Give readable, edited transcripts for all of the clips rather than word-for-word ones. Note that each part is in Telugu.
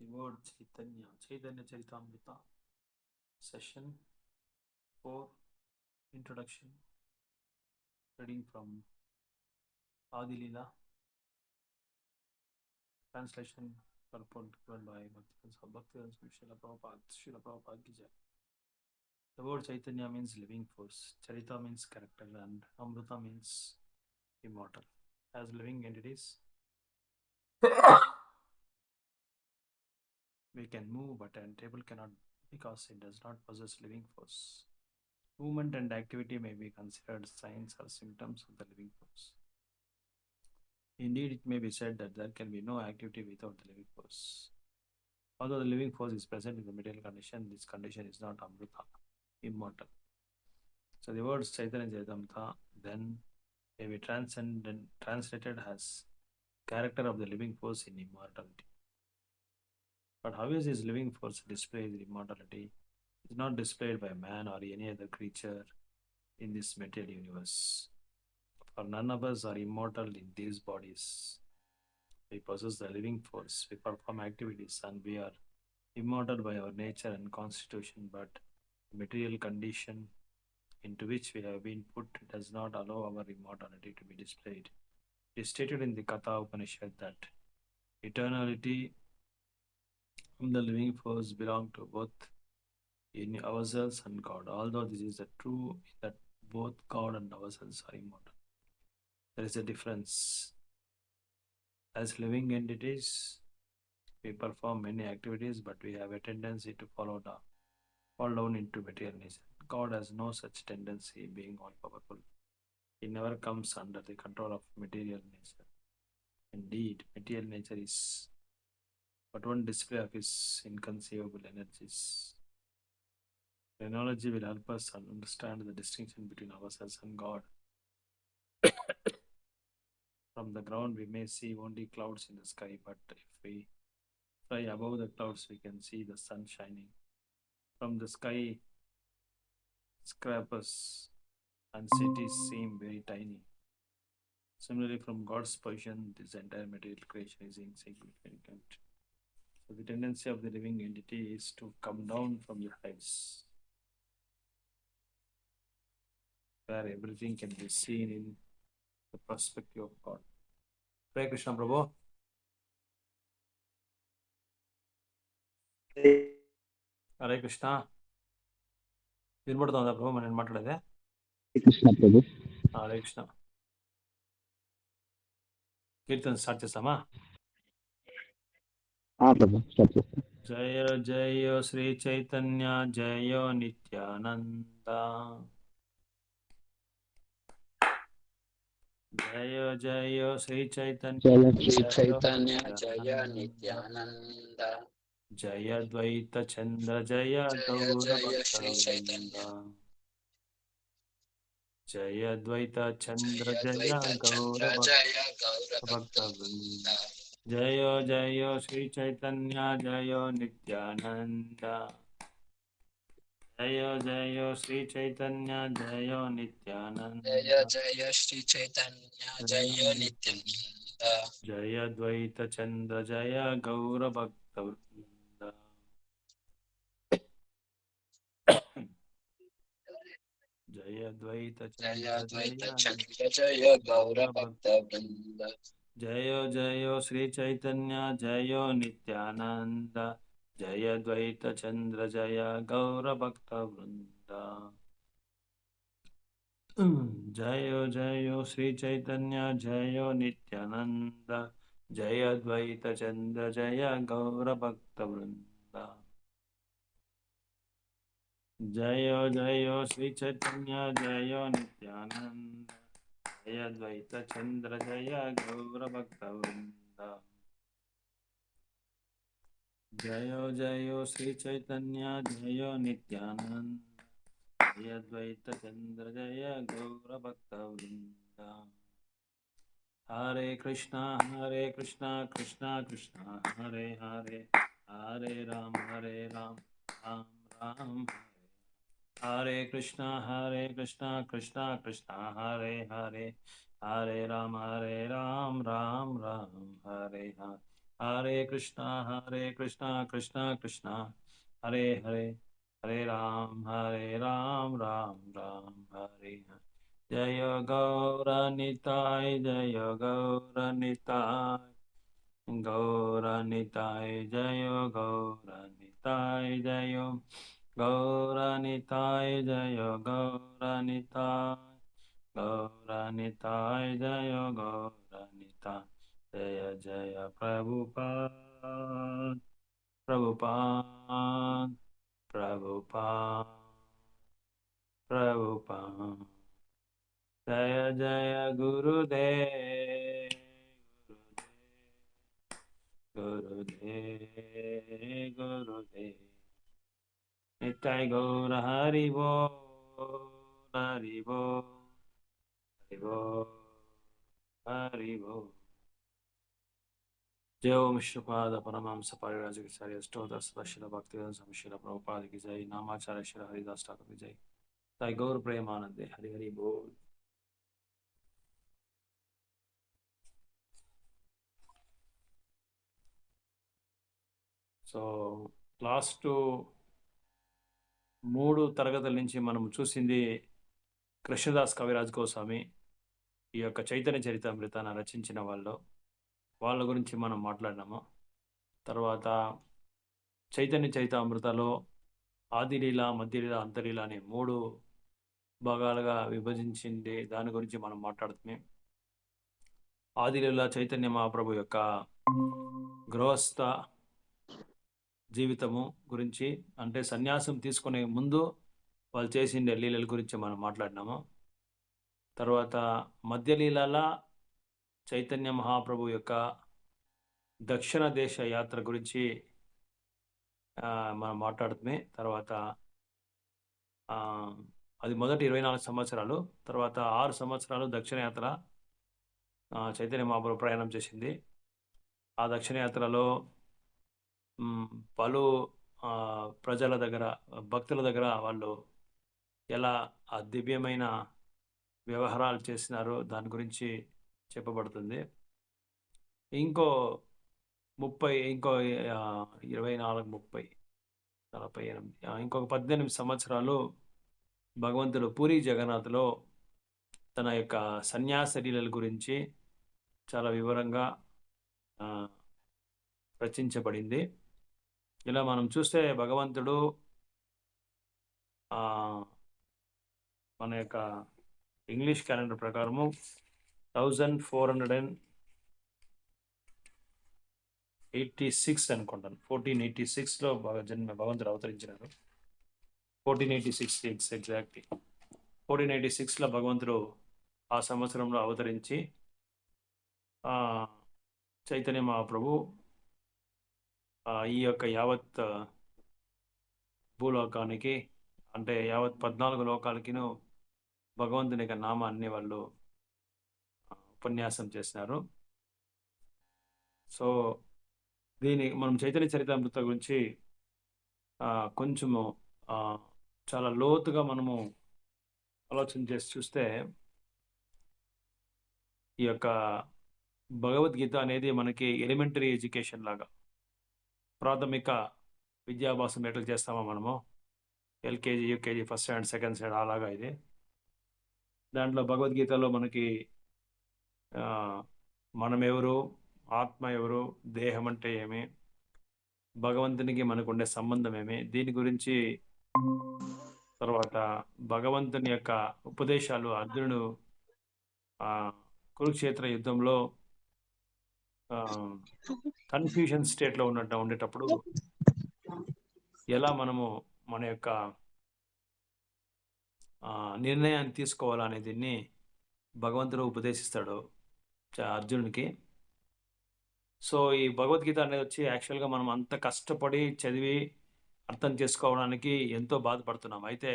The word Chaitanya, Chaitanya Charitamrita, session 4, introduction, reading from Adi Leela, translation purport given by Bhaktivedanta Srila Prabhupada Ki Jai. The word Chaitanya means living force, Charita means character, and Amrita means immortal. As living entities, we can move, but a table cannot because it does not possess living force. Movement and activity may be considered signs or symptoms of the living force. Indeed, it may be said that there can be no activity without the living force. Although the living force is present in the material condition, this condition is not Amrita, immortal. So the words Chaitanya Charitamrita then may be translated as character of the living force in immortality. But how is this living force displayed in immortality? It is not displayed by man or any other creature in this material universe. For none of us are immortal in these bodies. We possess the living force, we perform activities, and we are immortal by our nature and constitution, but the material condition into which we have been put does not allow our immortality to be displayed. It is stated in the Katha Upanishad that eternality and the living force belong to both in ourselves and God, although this is true that both God and ourselves are immortal. There is a difference. As living entities, we perform many activities, but we have a tendency to fall down into material nature. God has no such tendency, being all powerful. He never comes under the control of material nature. Indeed, material nature is but one display of his inconceivable energies. Phrenology will help us understand the distinction between ourselves and God. From the ground, we may see only clouds in the sky, but if we fly above the clouds, we can see the sun shining. From the sky, scrapers and cities seem very tiny. Similarly, from God's position, this entire material creation is insignificant. So the tendency of the living entity is to come down from the heights, where everything can be seen in the perspective of God. Hare Krishna, Prabhu. Hare Krishna. వినపడుతుందా ప్రభు నేను మాట్లాడేదే? కృష్ణ ప్రభు. హరే కృష్ణ. కీర్తన స్టార్ట్ చేస్తామా? ప్రభు స్టార్ట్ చేస్తాం. జయ జయ శ్రీ చైతన్య జయ నిత్యానంద. జయ జయ శ్రీ చైతన్య జయ నిత్యానంద. జయ ద్వైత చంద్ర జయ గౌర భక్త వృంద. జయ ద్వైత చంద్ర జయ గౌర భక్త వృంద. జయ జయ శ్రీ చైతన్య జయ నిత్యానంద. జయ జయ శ్రీ చైతన్య జయ నిత్యానంద. జయ శ్రీ చైతన్య జయ నిత్యానంద. జయ ద్వైత చంద్ర జయ గౌర భక్త వృంద. జయ ద్వైత చంద్ర జయ గౌర భక్త వృంద. జయ జయ శ్రీ చైతన్య జయ నిత్యానంద. జయ ద్వైత చంద్ర జయ గౌర భక్త వృంద. జయ జయ శ్రీ చైతన్య జయ నిత్యానంద. జయ ద్వైత చంద్ర జయ గౌర భక్త వృంద. జయ జయ శ్రీ చైతన్య జయ నిత్యానంద. జయ ద్వైత చంద్ర జయ గౌర భక్త వృంద. జయ జయ శ్రీ చైతన్య జయ నిత్యానంద. జయ ద్వైత చంద్ర జయ గౌర భక్త వృంద. Hare Krishna Krishna Krishna Hare Hare. Hare Rama Rama Rama Hare Krishna Krishna Krishna Hare Hare. Hare Rama Rama Rama Hare Hare. Hare Krishna, Krishna Krishna, Hare Hare, Hare Ram, Ram Ram, Hare Hare. Jaya Gaura Nitai, Jaya Gaura Nitai, Gaura Nitai, Jaya Gaura Nitai, Jaya Gaura Nitai, Jaya Gaura Nitai, Gaura Nitai, Jaya Gaura Nitai. Jaya Jaya Prabhupada, Prabhupada, Prabhupada, Prabhupada. Jaya Jaya Gurudev, Gurudev, Gurudev. Nitai Gaura Haribo, Haribo, Haribo, Haribo. जय ओम श्रीपाद परमहंस परिव्राजक आचार्य अष्टोदर सदाशिव भक्तिवेदांत स्वामी श्रील प्रभुपाद की जय नामाचार्य श्री हरिदास ठाकुर की जय ताई गौर प्रेमानंदे हरि हरि बोल. సో లాస్ట్ 3 తరగతుల నుంచి మనం చూసింది కృష్ణదాస్ కవిరాజ్ గోస్వామి ఈ యొక్క చైతన్య చరితామృతాన్ని రచించిన వాళ్ళ గురించి మనం మాట్లాడినాము. తర్వాత చైతన్య చరితామృతలో ఆదిలీల, మధ్యలీల, అంతలీల అనే 3 భాగాలుగా విభజించింది. దాని గురించి మనం మాట్లాడుతున్నాం. ఆదిలీల చైతన్య మహాప్రభు యొక్క గృహస్థ జీవితము గురించి, అంటే సన్యాసం తీసుకునే ముందు వాళ్ళు చేసిండే లీలల గురించి మనం మాట్లాడినాము. తర్వాత మధ్యలీల చైతన్య మహాప్రభు యొక్క దక్షిణ దేశ యాత్ర గురించి మనం మాట్లాడుతున్నాం. తర్వాత అది మొదటి 24 సంవత్సరాలు, తర్వాత 6 సంవత్సరాలు దక్షిణ యాత్ర చైతన్య మహాప్రభు ప్రయాణం చేసింది. ఆ దక్షిణ యాత్రలో పలు ప్రజల దగ్గర, భక్తుల దగ్గర వాళ్ళు ఎలా ఆ దివ్యమైన వ్యవహారాలు చేసినారో దాని గురించి చెప్పబడుతుంది. ఇంకో 24, 30, 48, ఇంకొక 18 సంవత్సరాలు భగవంతుడు పూరి జగన్నాథ్లో తన యొక్క సన్యాస లీలల గురించి చాలా వివరంగా రచించబడింది. ఇలా మనం చూస్తే భగవంతుడు మన యొక్క ఇంగ్లీష్ క్యాలెండర్ ప్రకారము 1486 అనుకుంటాను, 1486లో భగవంతుడు అవతరించినారు. 1486 ఎగ్జాక్ట్లీ 1486లో భగవంతుడు ఆ సంవత్సరంలో అవతరించి చైతన్య మహాప్రభు ఈ యొక్క యావత్ భూలోకానికి, అంటే యావత్ 14 లోకాలకిను భగవంతుని యొక్క నామాన్ని వాళ్ళు ఉపన్యాసం చేసినారు. సో దీని మనం చైతన్య చరితామృత గురించి కొంచెము చాలా లోతుగా మనము ఆలోచన చేసి చూస్తే, ఈ యొక్క భగవద్గీత అనేది మనకి ఎలిమెంటరీ ఎడ్యుకేషన్ లాగా, ప్రాథమిక విద్యాభ్యాసం ఎట్లా చేస్తామో మనము LKG, UKG, first standard, second standard అలాగా ఇది. దాంట్లో భగవద్గీతలో మనకి మనం ఎవరు, ఆత్మ ఎవరు, దేహం అంటే ఏమి, భగవంతునికి మనకు ఉండే సంబంధం ఏమి, దీని గురించి, తర్వాత భగవంతుని యొక్క ఉపదేశాలు అర్జునుడు కురుక్షేత్ర యుద్ధంలో కన్ఫ్యూజన్ స్టేట్లో ఉండేటప్పుడు ఎలా మనము మన యొక్క నిర్ణయాన్ని తీసుకోవాలనే దీన్ని భగవంతుడు ఉపదేశిస్తాడు అర్జునుడికి. సో ఈ భగవద్గీత అనేది వచ్చి యాక్చువల్గా మనం అంత కష్టపడి చదివి అర్థం చేసుకోవడానికి ఎంతో బాధపడుతున్నాం. అయితే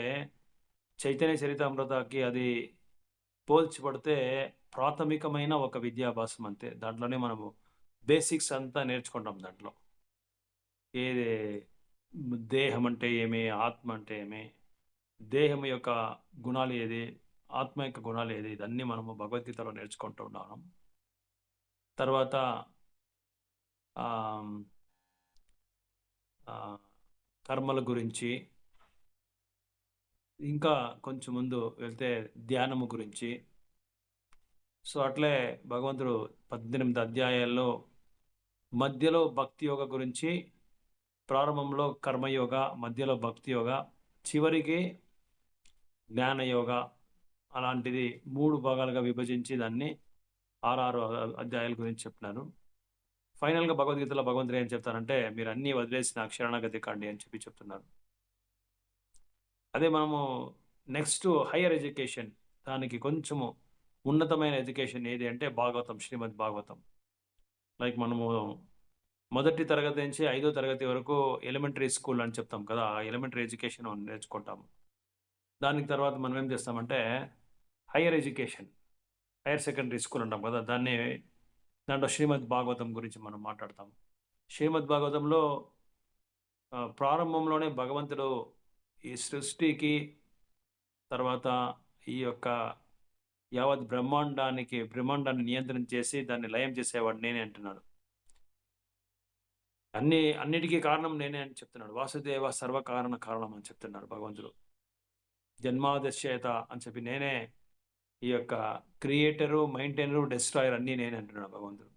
చైతన్య చరితామృతకి అది పోల్చిపడితే ప్రాథమికమైన ఒక విద్యాభ్యాసం అంతే. దాంట్లోనే మనము బేసిక్స్ అంతా నేర్చుకుంటాం. దాంట్లో ఏది దేహం అంటే ఏమి, ఆత్మ అంటే ఏమి, దేహం యొక్క గుణాలు ఏది, ఆత్మ యొక్క గుణాలు ఏది, ఇదన్నీ మనము భగవద్గీతలో నేర్చుకుంటూ ఉన్నాము. తర్వాత ఆ, ఆ, కర్మల గురించి, ఇంకా కొంచెం ముందు వెళ్తే ధ్యానము గురించి. సో అట్లే భగవంతుడు 18 అధ్యాయాల్లో మధ్యలో భక్తి యోగ గురించి, ప్రారంభంలో కర్మయోగ, మధ్యలో భక్తి యోగ, చివరికి జ్ఞానయోగ, అలాంటిది 3 భాగాలుగా విభజించి దాన్ని 6 అధ్యాయాల గురించి చెప్తున్నారు. ఫైనల్గా భగవద్గీతలో భగవంతుడు ఏం చెప్తారంటే, మీరు అన్నీ వదిలేసి నాకు శరణాగతి కాండి అని చెప్పి చెప్తున్నారు. అదే మనము నెక్స్ట్ హయ్యర్ ఎడ్యుకేషన్, దానికి కొంచెము ఉన్నతమైన ఎడ్యుకేషన్ ఏది అంటే భాగవతం, శ్రీమద్ భాగవతం. లైక్ మనము మొదటి తరగతి నుంచి 5వ తరగతి వరకు ఎలిమెంటరీ స్కూల్ అని చెప్తాం కదా, ఆ ఎలిమెంటరీ ఎడ్యుకేషన్ నేర్చుకుంటాము. దానికి తర్వాత మనం ఏం చేస్తామంటే higher education, higher secondary school అంటాం కదా, దాంట్లో శ్రీమద్ భాగవతం గురించి మనం మాట్లాడతాం. శ్రీమద్ భాగవతంలో ప్రారంభంలోనే భగవంతుడు ఈ సృష్టికి, తర్వాత ఈ యొక్క యావత్ బ్రహ్మాండాన్ని నియంత్రణ చేసి దాన్ని లయం చేసేవాడు నేనే అంటున్నాడు. అన్నిటికీ కారణం నేనే అని చెప్తున్నాడు. వాసుదేవ కారణం అని చెప్తున్నాడు భగవంతుడు. జన్మాదశ్యత అని చెప్పి నేనే ఈ యొక్క క్రియేటరు, మెయింటైనరు, డెస్ట్రాయర్ అన్నీ నేనే అంటున్నాడు భగవంతుడు.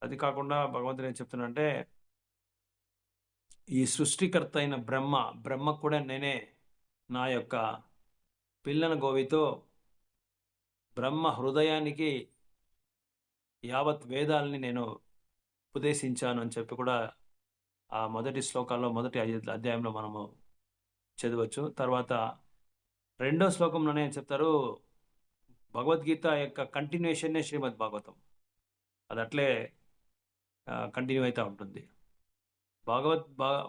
అది కాకుండా భగవంతుడు ఏం చెప్తున్నాడంటే, ఈ సృష్టికర్త అయిన బ్రహ్మ కూడా నేనే నా యొక్క పిల్లన గోవితో బ్రహ్మ హృదయానికి యావత్ వేదాలని నేను ఉపదేశించాను అని చెప్పి కూడా ఆ మొదటి శ్లోకాల్లో, మొదటి అధ్యాయంలో మనము చదవచ్చు. తర్వాత 2వ శ్లోకంలోనే ఏం చెప్తారు, భగవద్గీత యొక్క కంటిన్యూషన్నే శ్రీమద్ భాగవతం. అది అట్లే కంటిన్యూ అవుతూ ఉంటుంది.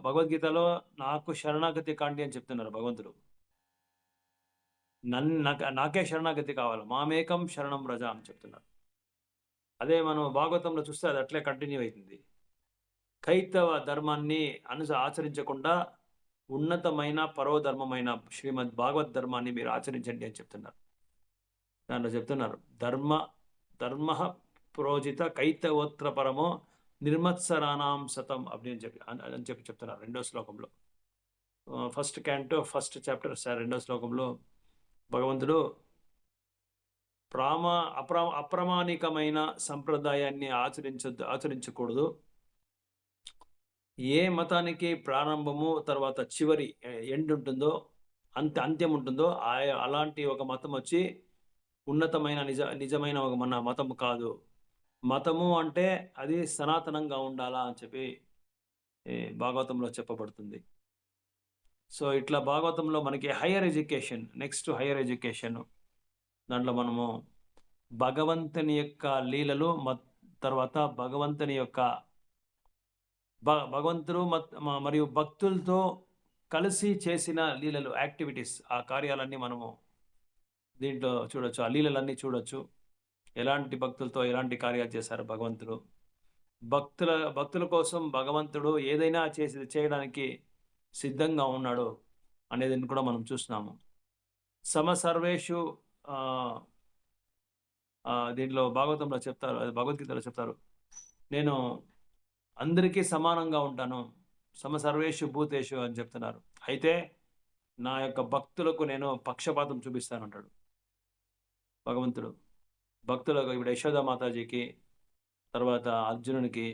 భగవద్గీతలో నాకు శరణాగతి కాండి అని చెప్తున్నారు భగవంతుడు. నాకే శరణాగతి కావాలి, మామేకం శరణం రజ అని చెప్తున్నారు. అదే మనం భాగవతంలో చూస్తే అది అట్లే కంటిన్యూ అవుతుంది. కైతవ ధర్మాన్ని ఆచరించకుండా ఉన్నతమైన పరోధర్మమైన శ్రీమద్ భాగవత్ ధర్మాన్ని మీరు ఆచరించండి అని చెప్తున్నారు. దాంట్లో చెప్తున్నారు, ధర్మ ప్రోజిత కైతవోత్ర పరమో నిర్మత్సరానాం సతం అని చెప్పి చెప్తున్నారు 2వ శ్లోకంలో. ఫస్ట్ క్యాంటో ఫస్ట్ చాప్టర్ 2వ శ్లోకంలో భగవంతుడు అప్రామాణికమైన సంప్రదాయాన్ని ఆచరించకూడదు. ఏ మతానికి ప్రారంభము తర్వాత చివరి ఎండ్ ఉంటుందో, అంత్యం ఉంటుందో, అలాంటి ఒక మతం వచ్చి ఉన్నతమైన నిజమైన ఒక మన మతం కాదు. మతము అంటే అది సనాతనంగా ఉండాలా అని చెప్పి భాగవతంలో చెప్పబడుతుంది. సో ఇట్లా భాగవతంలో మనకి నెక్స్ట్ హయ్యర్ ఎడ్యుకేషన్, దాంట్లో మనము భగవంతుని యొక్క లీలలు, తర్వాత భగవంతుని యొక్క భగవంతుడు మరియు భక్తులతో కలిసి చేసిన లీలలు, యాక్టివిటీస్, ఆ కార్యాలన్నీ మనము దీంట్లో చూడొచ్చు. ఆ లీలలన్నీ చూడొచ్చు. ఎలాంటి భక్తులతో ఎలాంటి కార్యాలు చేశారు భగవంతుడు. భక్తుల కోసం భగవంతుడు ఏదైనా చేయడానికి సిద్ధంగా ఉన్నాడు అనేది కూడా మనం చూస్తున్నాము. సమసర్వేషు దీంట్లో భాగవతంలో చెప్తారు, భగవద్గీతలో చెప్తారు, నేను అందరికీ సమానంగా ఉంటాను, సమసర్వేషు భూతేషు అని చెప్తున్నారు. అయితే నా యొక్క భక్తులకు నేను పక్షపాతం చూపిస్తానంటాడు భగవంతుడు. భక్తులకు ఇప్పుడు యశోద మాతాజీకి, తర్వాత అర్జునునికి,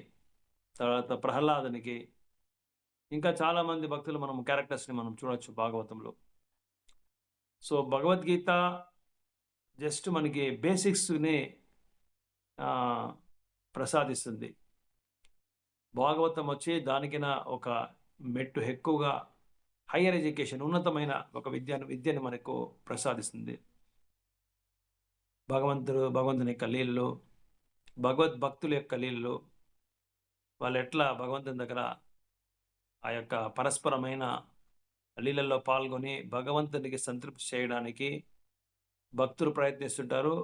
తర్వాత ప్రహ్లాదునికి, ఇంకా చాలామంది భక్తులు మనం క్యారెక్టర్స్ని మనం చూడవచ్చు భాగవతంలో. సో భగవద్గీత జస్ట్ మనకి బేసిక్స్ని ప్రసాదిస్తుంది. భాగవతం వచ్చి దానికిన ఒక మెట్టు ఎక్కువగా హయ్యర్ ఎడ్యుకేషన్, ఉన్నతమైన ఒక విద్యను మనకు ప్రసాదిస్తుంది. భగవంతుని యొక్క లీలలు, భక్తుల యొక్క లీలలు, వాళ్ళు ఎట్లా భగవంతుని దగ్గర ఆ యొక్క పరస్పరమైన లీలల్లో పాల్గొని భగవంతునికి సంతృప్తి చేయడానికి భక్తులు ప్రయత్నిస్తుంటారు.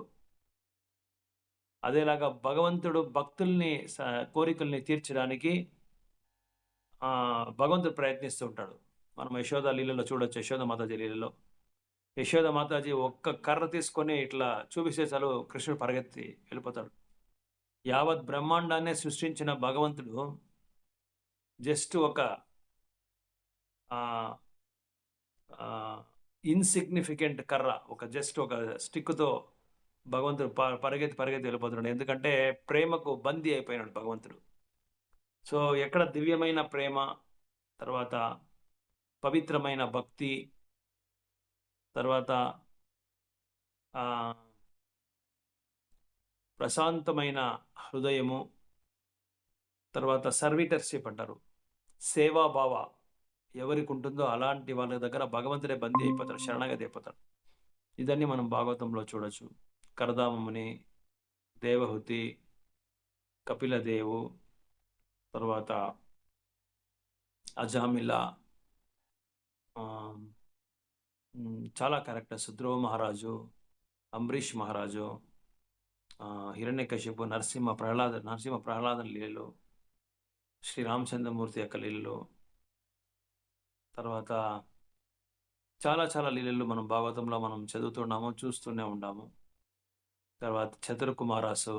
అదేలాగా భగవంతుడు భక్తుల్ని కోరికల్ని తీర్చడానికి భగవంతుడు ప్రయత్నిస్తూ ఉంటాడు. మనం యశోద లీలలో చూడొచ్చు. యశోద మాతాజీ లీలలో యశోద మాతాజీ ఒక్క కర్ర తీసుకొని ఇట్లా చూపిస్తే చాలు కృష్ణుడు పరిగెత్తి వెళ్ళిపోతాడు. యావత్ బ్రహ్మాండాన్ని సృష్టించిన భగవంతుడు జస్ట్ ఒక ఇన్సిగ్నిఫికెంట్ కర్ర, జస్ట్ ఒక స్టిక్తో భగవంతుడు పరిగెత్తి వెళ్ళిపోతున్నాడు. ఎందుకంటే ప్రేమకు బందీ అయిపోయినాడు భగవంతుడు. సో ఎక్కడ దివ్యమైన ప్రేమ, తర్వాత పవిత్రమైన భక్తి, తర్వాత ప్రశాంతమైన హృదయము, తర్వాత సర్వీటర్షిప్ అంటారు, సేవాభావ ఎవరికి ఉంటుందో అలాంటి వాళ్ళ దగ్గర భగవంతుడే బందీ అయిపోతాడు, శరణాగతి అయిపోతాడు. ఇదన్నీ మనం భాగవతంలో చూడొచ్చు. కరదామముని, దేవహుతి, కపిలదేవు, తర్వాత అజామిలా, చాలా క్యారెక్టర్స్, ధ్రువ మహారాజు, అంబరీష్ మహారాజు, హిరణ్యకశిపు, నరసింహ ప్రహ్లాద లీలలు, శ్రీరామచంద్రమూర్తి యొక్క లీలలు, తర్వాత చాలా లీలలు మనం భాగవతంలో మనం చదువుతున్నాము, చూస్తూనే ఉన్నాము. తర్వాత చతుర్కుమారాసు,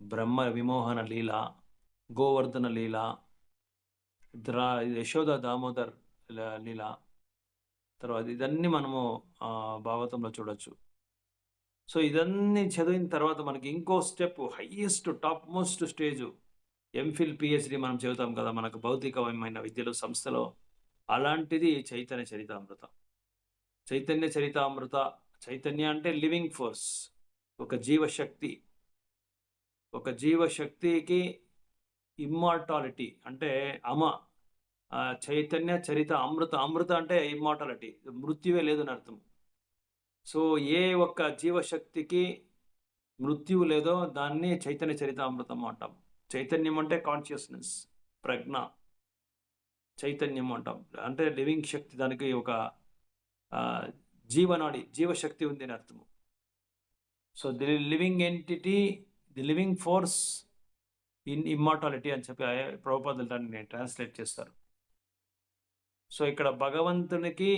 బ్రహ్మ విమోహన లీల, గోవర్ధన లీల, యశోద దామోదర్ లీల, తర్వాత ఇదన్నీ మనము భాగవతంలో చూడొచ్చు. సో ఇదన్నీ చదివిన తర్వాత మనకి ఇంకో step, highest top most stage, MPhil PhD మనం చదువుతాం కదా మనకు భౌతికమైన విద్యలో సంస్థలో. అలాంటిది చైతన్య చరితామృత. చైతన్య చరితామృత, చైతన్య అంటే లివింగ్ ఫోర్స్, ఒక జీవశక్తికి ఇమ్మార్టాలిటీ అంటే చైతన్య చరిత అమృత అంటే ఇమ్మార్టాలిటీ, మృత్యువే లేదని అర్థం. సో ఏ ఒక్క జీవశక్తికి మృత్యువు లేదో దాన్ని చైతన్య చరితామృతం అంటాం. చైతన్యం అంటే కాన్షియస్నెస్, ప్రజ్ఞ. చైతన్యం అంటాం అంటే లివింగ్ శక్తి, దానికి ఒక జీవనాడి, జీవశక్తి ఉంది అని అర్థము. So the living entity, the living force in immortality అని చెప్పి ప్రభుపాదులు దాన్ని ట్రాన్స్లేట్ చేస్తారు. సో ఇక్కడ భగవంతునికి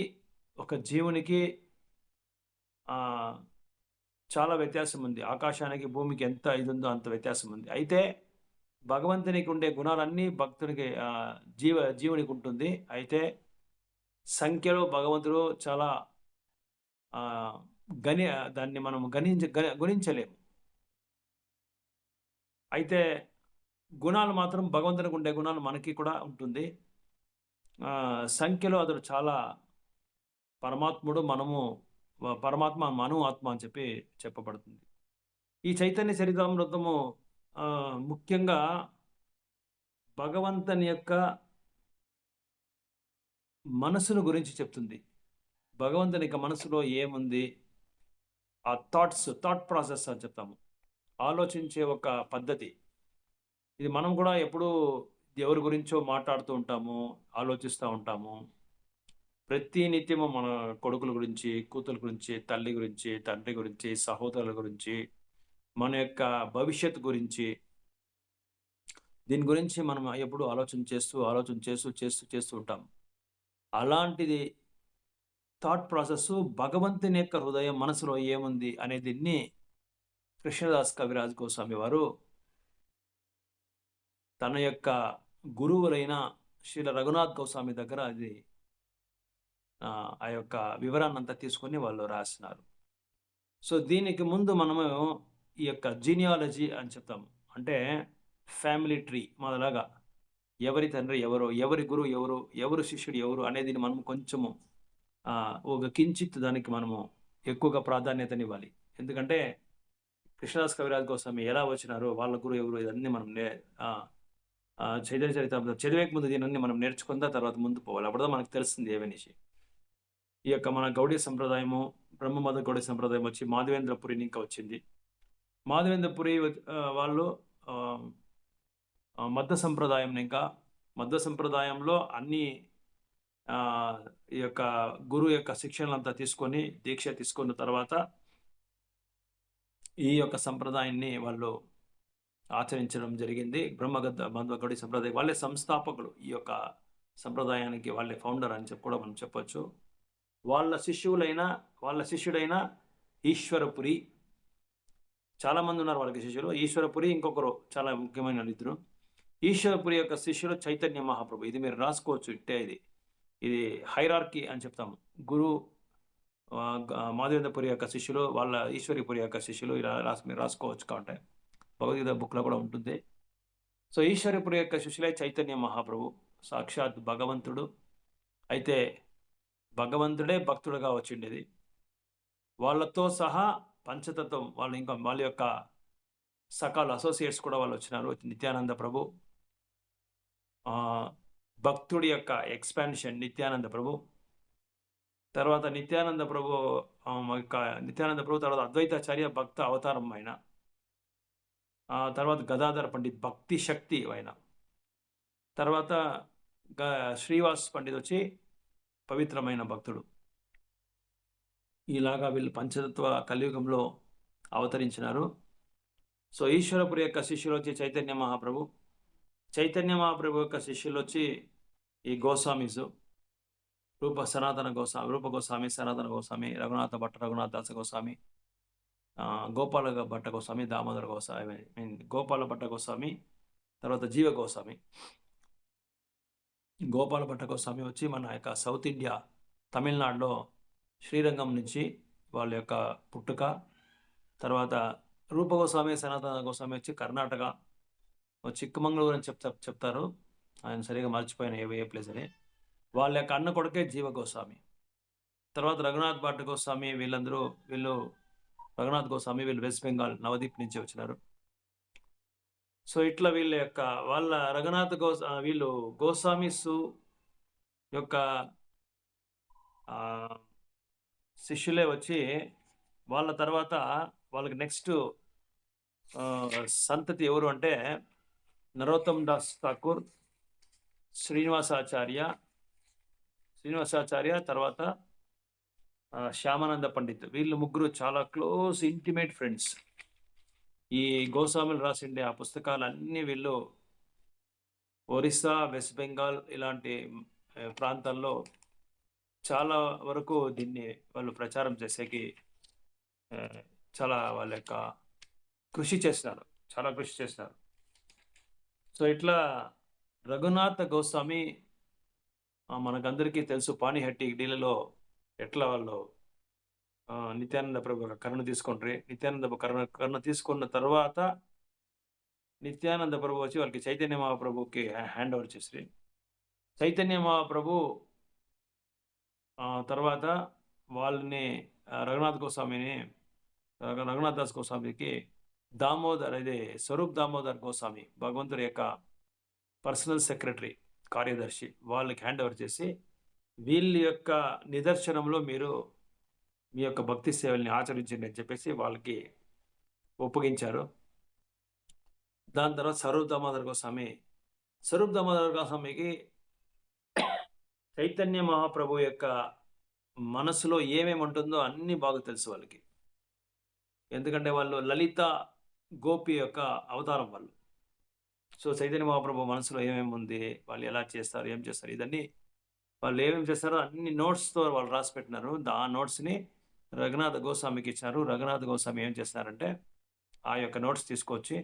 ఒక జీవునికి చాలా వ్యత్యాసం ఉంది. ఆకాశానికి భూమికి ఎంత ఇది ఉందో అంత వ్యత్యాసం ఉంది. అయితే భగవంతునికి ఉండే గుణాలన్నీ భక్తునికి జీవునికి ఉంటుంది. అయితే సంఖ్యలో భగవంతుడు చాలా దాన్ని మనం గుణించలేము. అయితే గుణాలు మాత్రం భగవంతునికి ఉండే గుణాలు మనకి కూడా ఉంటుంది. సంఖ్యలో అతడు చాలా పరమాత్ముడు, పరమాత్మ మను ఆత్మ అని చెప్పి చెప్పబడుతుంది. ఈ చైతన్య చరితామృతము ముఖ్యంగా భగవంతుని యొక్క మనసును గురించి చెప్తుంది. భగవంతుని యొక్క మనసులో ఏముంది, ఆ థాట్ ప్రాసెస్ అని చెప్తాము, ఆలోచించే ఒక పద్ధతి. ఇది మనం కూడా ఎప్పుడూ ఎవరి గురించో మాట్లాడుతూ ఉంటాము, ఆలోచిస్తూ ఉంటాము. ప్రతి నిత్యము మన కొడుకుల గురించి, కూతుల గురించి, తల్లి గురించి, తండ్రి గురించి, సహోదరుల గురించి, మన యొక్క భవిష్యత్తు గురించి, దీని గురించి మనం ఎప్పుడు ఆలోచన చేస్తూ ఉంటాం. అలాంటిది థాట్ ప్రాసెస్ భగవంతుని యొక్క హృదయం, మనసులో ఏముంది అనే దీన్ని కృష్ణదాస్ కవిరాజ్ గోస్వామి వారు తన యొక్క గురువులైన శ్రీల రఘునాథ్ గోస్వామి దగ్గర అది ఆ యొక్క వివరాన్ని అంతా తీసుకొని వాళ్ళు రాసినారు. సో దీనికి ముందు మనము ఈ యొక్క జీనియాలజీ అని చెప్తాము, అంటే ఫ్యామిలీ ట్రీ మొదలగా ఎవరి తండ్రి ఎవరు, ఎవరి గురువు ఎవరు, ఎవరు శిష్యుడు ఎవరు అనేది మనం కొంచెము ఒక కించిత్ దానికి మనము ఎక్కువగా ప్రాధాన్యతనివ్వాలి. ఎందుకంటే కృష్ణదాస్ కవిరాజ్ గోస్వామి ఎలా వచ్చినారో, వాళ్ళ గురువు ఎవరు, ఇదన్నీ మనం చైతన్య చరితామృతం చదివేక ముందు దీనన్నీ మనం నేర్చుకుందా తర్వాత ముందు పోవాలి. అప్పుడుదా మనకు తెలుస్తుంది ఏమనేసి. ఈ యొక్క మన గౌడీ సంప్రదాయము, బ్రహ్మమద గౌడీ సంప్రదాయం వచ్చి మాధవేంద్రపురిని ఇంకా వచ్చింది. మాధవేంద్రపురి వాళ్ళు మధ్య సంప్రదాయం, ఇంకా మధ్య సంప్రదాయంలో అన్ని ఈ యొక్క గురువు యొక్క శిక్షణలంతా తీసుకొని, దీక్ష తీసుకున్న తర్వాత ఈ యొక్క సంప్రదాయాన్ని వాళ్ళు ఆచరించడం జరిగింది. బ్రహ్మగౌడీ గౌడీ సంప్రదాయం వాళ్ళే సంస్థాపకులు, ఈ యొక్క సంప్రదాయానికి వాళ్ళే ఫౌండర్ అని చెప్పి కూడా మనం చెప్పొచ్చు. వాళ్ళ శిష్యుడైన ఈశ్వరపురి, చాలామంది ఉన్నారు వాళ్ళకి శిష్యులు. ఈశ్వరపురి ఇంకొకరు చాలా ముఖ్యమైన ఇద్దరు. ఈశ్వరపురి యొక్క శిష్యులు చైతన్య మహాప్రభు. ఇది మీరు రాసుకోవచ్చు ఇట్టే ఇది. ఇది హైరార్కీ అని చెప్తాము. గురు మాధవేంద్రపురి యొక్క శిష్యులు, వాళ్ళ ఈశ్వరీపురి యొక్క శిష్యులు ఇలా మీరు రాసుకోవచ్చు కావంటే. భగవద్గీత బుక్‌లో కూడా ఉంటుంది. సో, ఈశ్వరీపురి యొక్క శిష్యులే చైతన్య మహాప్రభు. సాక్షాత్ భగవంతుడు. అయితే భగవంతుడే భక్తుడుగా వచ్చిండేది. వాళ్ళతో సహా పంచతత్వం వాళ్ళు ఇంకా వాళ్ళ యొక్క సకాల అసోసియేట్స్ కూడా వాళ్ళు వచ్చినారు. నిత్యానంద ప్రభు, భక్తుడి యొక్క ఎక్స్పాన్షన్ నిత్యానంద ప్రభు, తర్వాత నిత్యానంద ప్రభు నిత్యానంద ప్రభు తర్వాత అద్వైతాచార్య భక్త అవతారం ఆయన, తర్వాత గదాధర పండిత్ భక్తి శక్తి ఆయన, తర్వాత శ్రీవాస్ పండిత్ వచ్చి పవిత్రమైన భక్తుడు. ఇలాగా వీళ్ళు పంచతత్వ కలియుగంలో అవతరించినారు. సో, ఈశ్వరపురి యొక్క శిష్యులు వచ్చి చైతన్య మహాప్రభు. చైతన్య మహాప్రభు యొక్క శిష్యులు వచ్చి ఈ గోస్వామీసు, రూప గోస్వామి, సనాతన గోస్వామి, రఘునాథ భట్ట రఘునాథ దాస గోస్వామి, గోపాల భట్ట గోస్వామి, దామోదర గోస్వామి, గోపాల భట్ట గోస్వామి, తర్వాత జీవ గోస్వామి. గోపాల భట్ట గోస్వామి వచ్చి మన యొక్క సౌత్ ఇండియా తమిళనాడులో శ్రీరంగం నుంచి వాళ్ళ యొక్క పుట్టుక. తర్వాత రూప గోస్వామి, సనాతన గోస్వామి వచ్చి కర్ణాటక చిక్కమంగళూరు అని చెప్తారు. ఆయన సరిగా మర్చిపోయిన ఏ ప్లేస్ అని. వాళ్ళ యొక్క అన్న కొడుకే జీవ గోస్వామి. తర్వాత రఘునాథ్ భట్ గోస్వామి, వీళ్ళు రఘునాథ్ గోస్వామి వీళ్ళు వెస్ట్ బెంగాల్ నవదీప్ నుంచి వచ్చినారు. సో, ఇట్లా వీళ్ళ యొక్క వాళ్ళ రఘునాథ్ వీళ్ళు గోస్వామిసు యొక్క శిష్యులే వచ్చి వాళ్ళ తర్వాత వాళ్ళకి నెక్స్ట్ సంతతి ఎవరు అంటే నరోత్తమ్ దాస్ ఠాకూర్, శ్రీనివాసాచార్య, తర్వాత శ్యామానంద పండిత్. వీళ్ళు ముగ్గురు చాలా క్లోజ్ ఇంటిమేట్ ఫ్రెండ్స్. ఈ గోస్వాములు రాసిండే ఆ పుస్తకాలన్నీ వీళ్ళు ఒరిస్సా, వెస్ట్ బెంగాల్ ఇలాంటి ప్రాంతాల్లో చాలా వరకు దీన్ని వాళ్ళు ప్రచారం చేసేకి చాలా వాళ్ళ యొక్క చాలా కృషి చేసినారు. సో, ఇట్లా రఘునాథ గోస్వామి మనకందరికీ తెలుసు. పాణిహట్టి డీలలో ఎట్లా వాళ్ళు నిత్యానంద ప్రభు కరుణ తీసుకుంటారు. నిత్యానంద కరుణ తీసుకున్న తర్వాత నిత్యానంద ప్రభు వచ్చి వాళ్ళకి చైతన్య మహాప్రభుకి హ్యాండ్ ఓవర్ చేసి, చైతన్య మహాప్రభు తర్వాత వాళ్ళని రఘునాథ్ దాస్ గోస్వామికి స్వరూప్ దామోదర్ గోస్వామి, భగవంతుడి యొక్క పర్సనల్ సెక్రటరీ, కార్యదర్శి, వాళ్ళకి హ్యాండ్ ఓవర్ చేసి వీళ్ళ యొక్క నిదర్శనంలో మీరు మీ యొక్క భక్తి సేవల్ని ఆచరించండి అని చెప్పేసి వాళ్ళకి ఒప్పగించారు. దాని తర్వాత స్వరూప్ దామోదర్ గోస్వామికి చైతన్య మహాప్రభు యొక్క మనసులో ఏమేమి ఉంటుందో అన్నీ బాగా తెలుసు వాళ్ళకి. ఎందుకంటే వాళ్ళు లలిత గోపి యొక్క అవతారం వాళ్ళు. సో, చైతన్య మహాప్రభు మనసులో ఏమేమి ఉంది, వాళ్ళు ఎలా చేస్తారు, ఏం చేస్తారు, ఇదన్నీ వాళ్ళు ఏమేమి చేస్తారో అన్ని నోట్స్తో వాళ్ళు రాసి పెట్టినారు. ఆ నోట్స్ని రఘునాథ గోస్వామికి ఇచ్చారు. రఘునాథ గోస్వామి ఏం చేస్తున్నారంటే ఆ యొక్క నోట్స్ తీసుకొచ్చి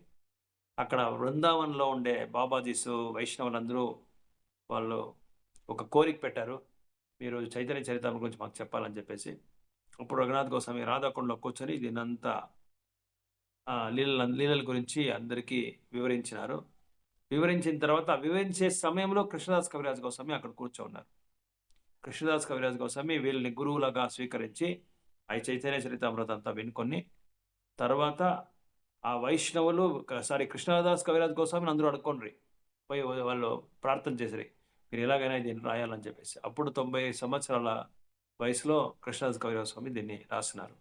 అక్కడ బృందావన్లో ఉండే బాబాజీసు, వైష్ణవులందరూ వాళ్ళు ఒక కోరిక పెట్టారు, మీరు చైతన్య చరితామృతం గురించి మాకు చెప్పాలని చెప్పేసి. అప్పుడు రఘునాథ్ గోస్వామి రాధాకుండలో కూర్చొని దీనంతా లీలల గురించి అందరికీ వివరించినారు. వివరించిన తర్వాత వివరించే సమయంలో కృష్ణదాస్ కవిరాజ్ గోస్వామి అక్కడ కూర్చోన్నారు. కృష్ణదాస్ కవిరాజ్ గోస్వామి వీళ్ళని గురువులుగా స్వీకరించి ఆ చైతన్య చరితామృతం అంతా వినుకొని తర్వాత ఆ వైష్ణవులు కృష్ణదాస్ కవిరాజ్ గోస్వామిని అందరూ అడుక్కోండి పోయి వాళ్ళు ప్రార్థన చేసిరి, మీరు ఎలాగైనా దీన్ని రాయాలని చెప్పేసి. అప్పుడు 90 సంవత్సరాల వయసులో కృష్ణదాస్ కవిరాజ్ స్వామి దీన్ని రాసినారు.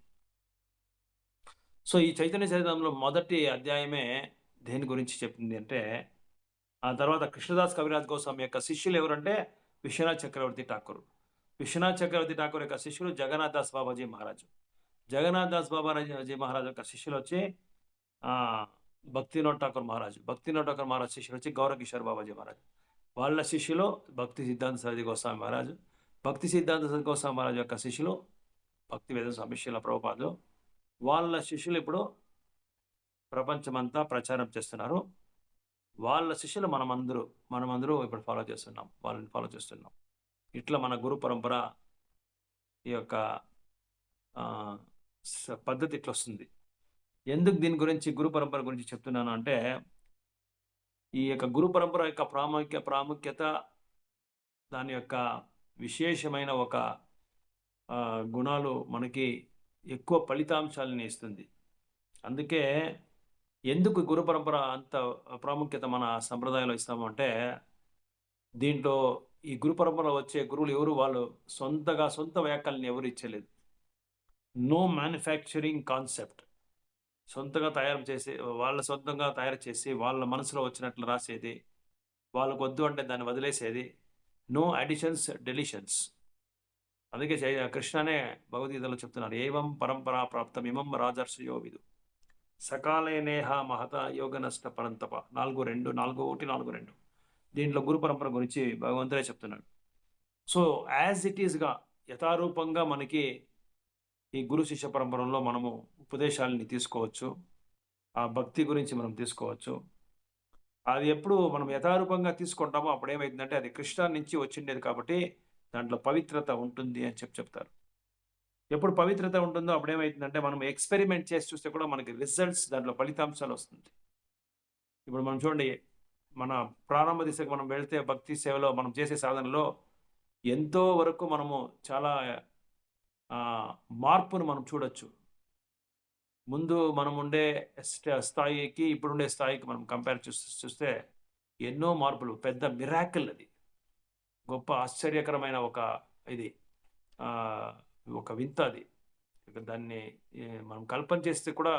సో, ఈ చైతన్య చరిత్రలో మొదటి అధ్యాయమే దేని గురించి చెప్తుంది అంటే, ఆ తర్వాత కృష్ణదాస్ కవిరాజ్ గోస్వామి యొక్క శిష్యులు ఎవరంటే విశ్వనాథ్ చక్రవర్తి ఠాకూర్. విశ్వనాథ్ చక్రవర్తి ఠాకూర్ యొక్క శిష్యులు జగన్నాథ్ దాస్ బాబాజీ మహారాజు. జగన్నాథ్ దాస్ బాబాజీ మహారాజు యొక్క శిష్యులు వచ్చి భక్తినోద్ ఠాకూర్ మహారాజ్ శిష్యులు వచ్చి గౌరకిషోర్ బాబాజీ మహారాజు. వాళ్ళ శిష్యులు భక్తి సిద్ధాంత సరస్వతి గోస్వామి మహారాజు. భక్తి సిద్ధాంత సరస్వతి గోస్వామి మహారాజు యొక్క శిష్యులు భక్తి వేద స్వామి శ్రీల ప్రభుపాదులు. వాళ్ళ శిష్యులు ఇప్పుడు ప్రపంచమంతా ప్రచారం చేస్తున్నారు. వాళ్ళ శిష్యులు మనమందరూ ఇప్పుడు ఫాలో చేస్తున్నాం. వాళ్ళని ఫాలో చేస్తున్నాం. ఇట్లా మన గురు పరంపర ఈ యొక్క పద్ధతి ఇట్లొస్తుంది. ఎందుకు దీని గురించి గురు పరంపర గురించి చెప్తున్నాను అంటే, ఈ యొక్క గురు పరంపర యొక్క ప్రాముఖ్యత దాని యొక్క విశేషమైన ఒక గుణాలు మనకి ఎక్కువ ఫలితాంశాలని ఇస్తుంది. అందుకే ఎందుకు గురు పరంపర అంత ప్రాముఖ్యత మన సంప్రదాయంలో ఇస్తాము అంటే, దీంట్లో ఈ గురు పరంపరలో వచ్చే గురువులు ఎవరు వాళ్ళు సొంత వ్యాఖ్యల్ని ఎవరు ఇచ్చలేదు. No manufacturing concept. సొంతంగా తయారు చేసి వాళ్ళ మనసులో వచ్చినట్లు రాసేది, వాళ్ళకు వద్దు అంటే దాన్ని వదిలేసేది. No additions, deletions. అందుకే కృష్ణనే భగవద్గీతలో చెప్తున్నారు, ఏవం పరంపరా ప్రాప్తం ఇమం రాజర్షయో విదు సకాలే నేహ మహత యోగ నష్ట పరంతప 4:2 దీంట్లో గురు పరంపర గురించి భగవంతుడే చెప్తున్నాడు. సో యాజ్ ఇట్ ఈస్గా యథారూపంగా మనకి ఈ గురు శిష్య పరంపరలో మనము ఉపదేశాలని తీసుకోవచ్చు. ఆ భక్తి గురించి మనం తీసుకోవచ్చు. అది ఎప్పుడు మనం యథారూపంగా తీసుకుంటామో అప్పుడు ఏమైందంటే అది కృష్ణ నుంచి వచ్చిండేది కాబట్టి దాంట్లో పవిత్రత ఉంటుంది అని చెప్తారు. ఎప్పుడు పవిత్రత ఉంటుందో అప్పుడు ఏమైతుందంటే మనం ఎక్స్పెరిమెంట్ చేసి చూస్తే కూడా మనకి రిజల్ట్స్, దాంట్లో ఫలితాంశాలు వస్తుంది. ఇప్పుడు మనం చూడండి, మన ప్రారంభ దిశకు మనం వెళ్తే భక్తి సేవలో మనం చేసే సాధనలో ఎంతో వరకు మనము చాలా మార్పును మనం చూడొచ్చు. ముందు మనం ఉండే స్థాయికి ఇప్పుడుండే స్థాయికి మనం కంపేర్ చూస్తే ఎన్నో మార్పులు, పెద్ద మిరాకిల్ అది, గొప్ప ఆశ్చర్యకరమైన ఒక వింత అది. దాన్ని మనం కల్పన చేస్తే కూడా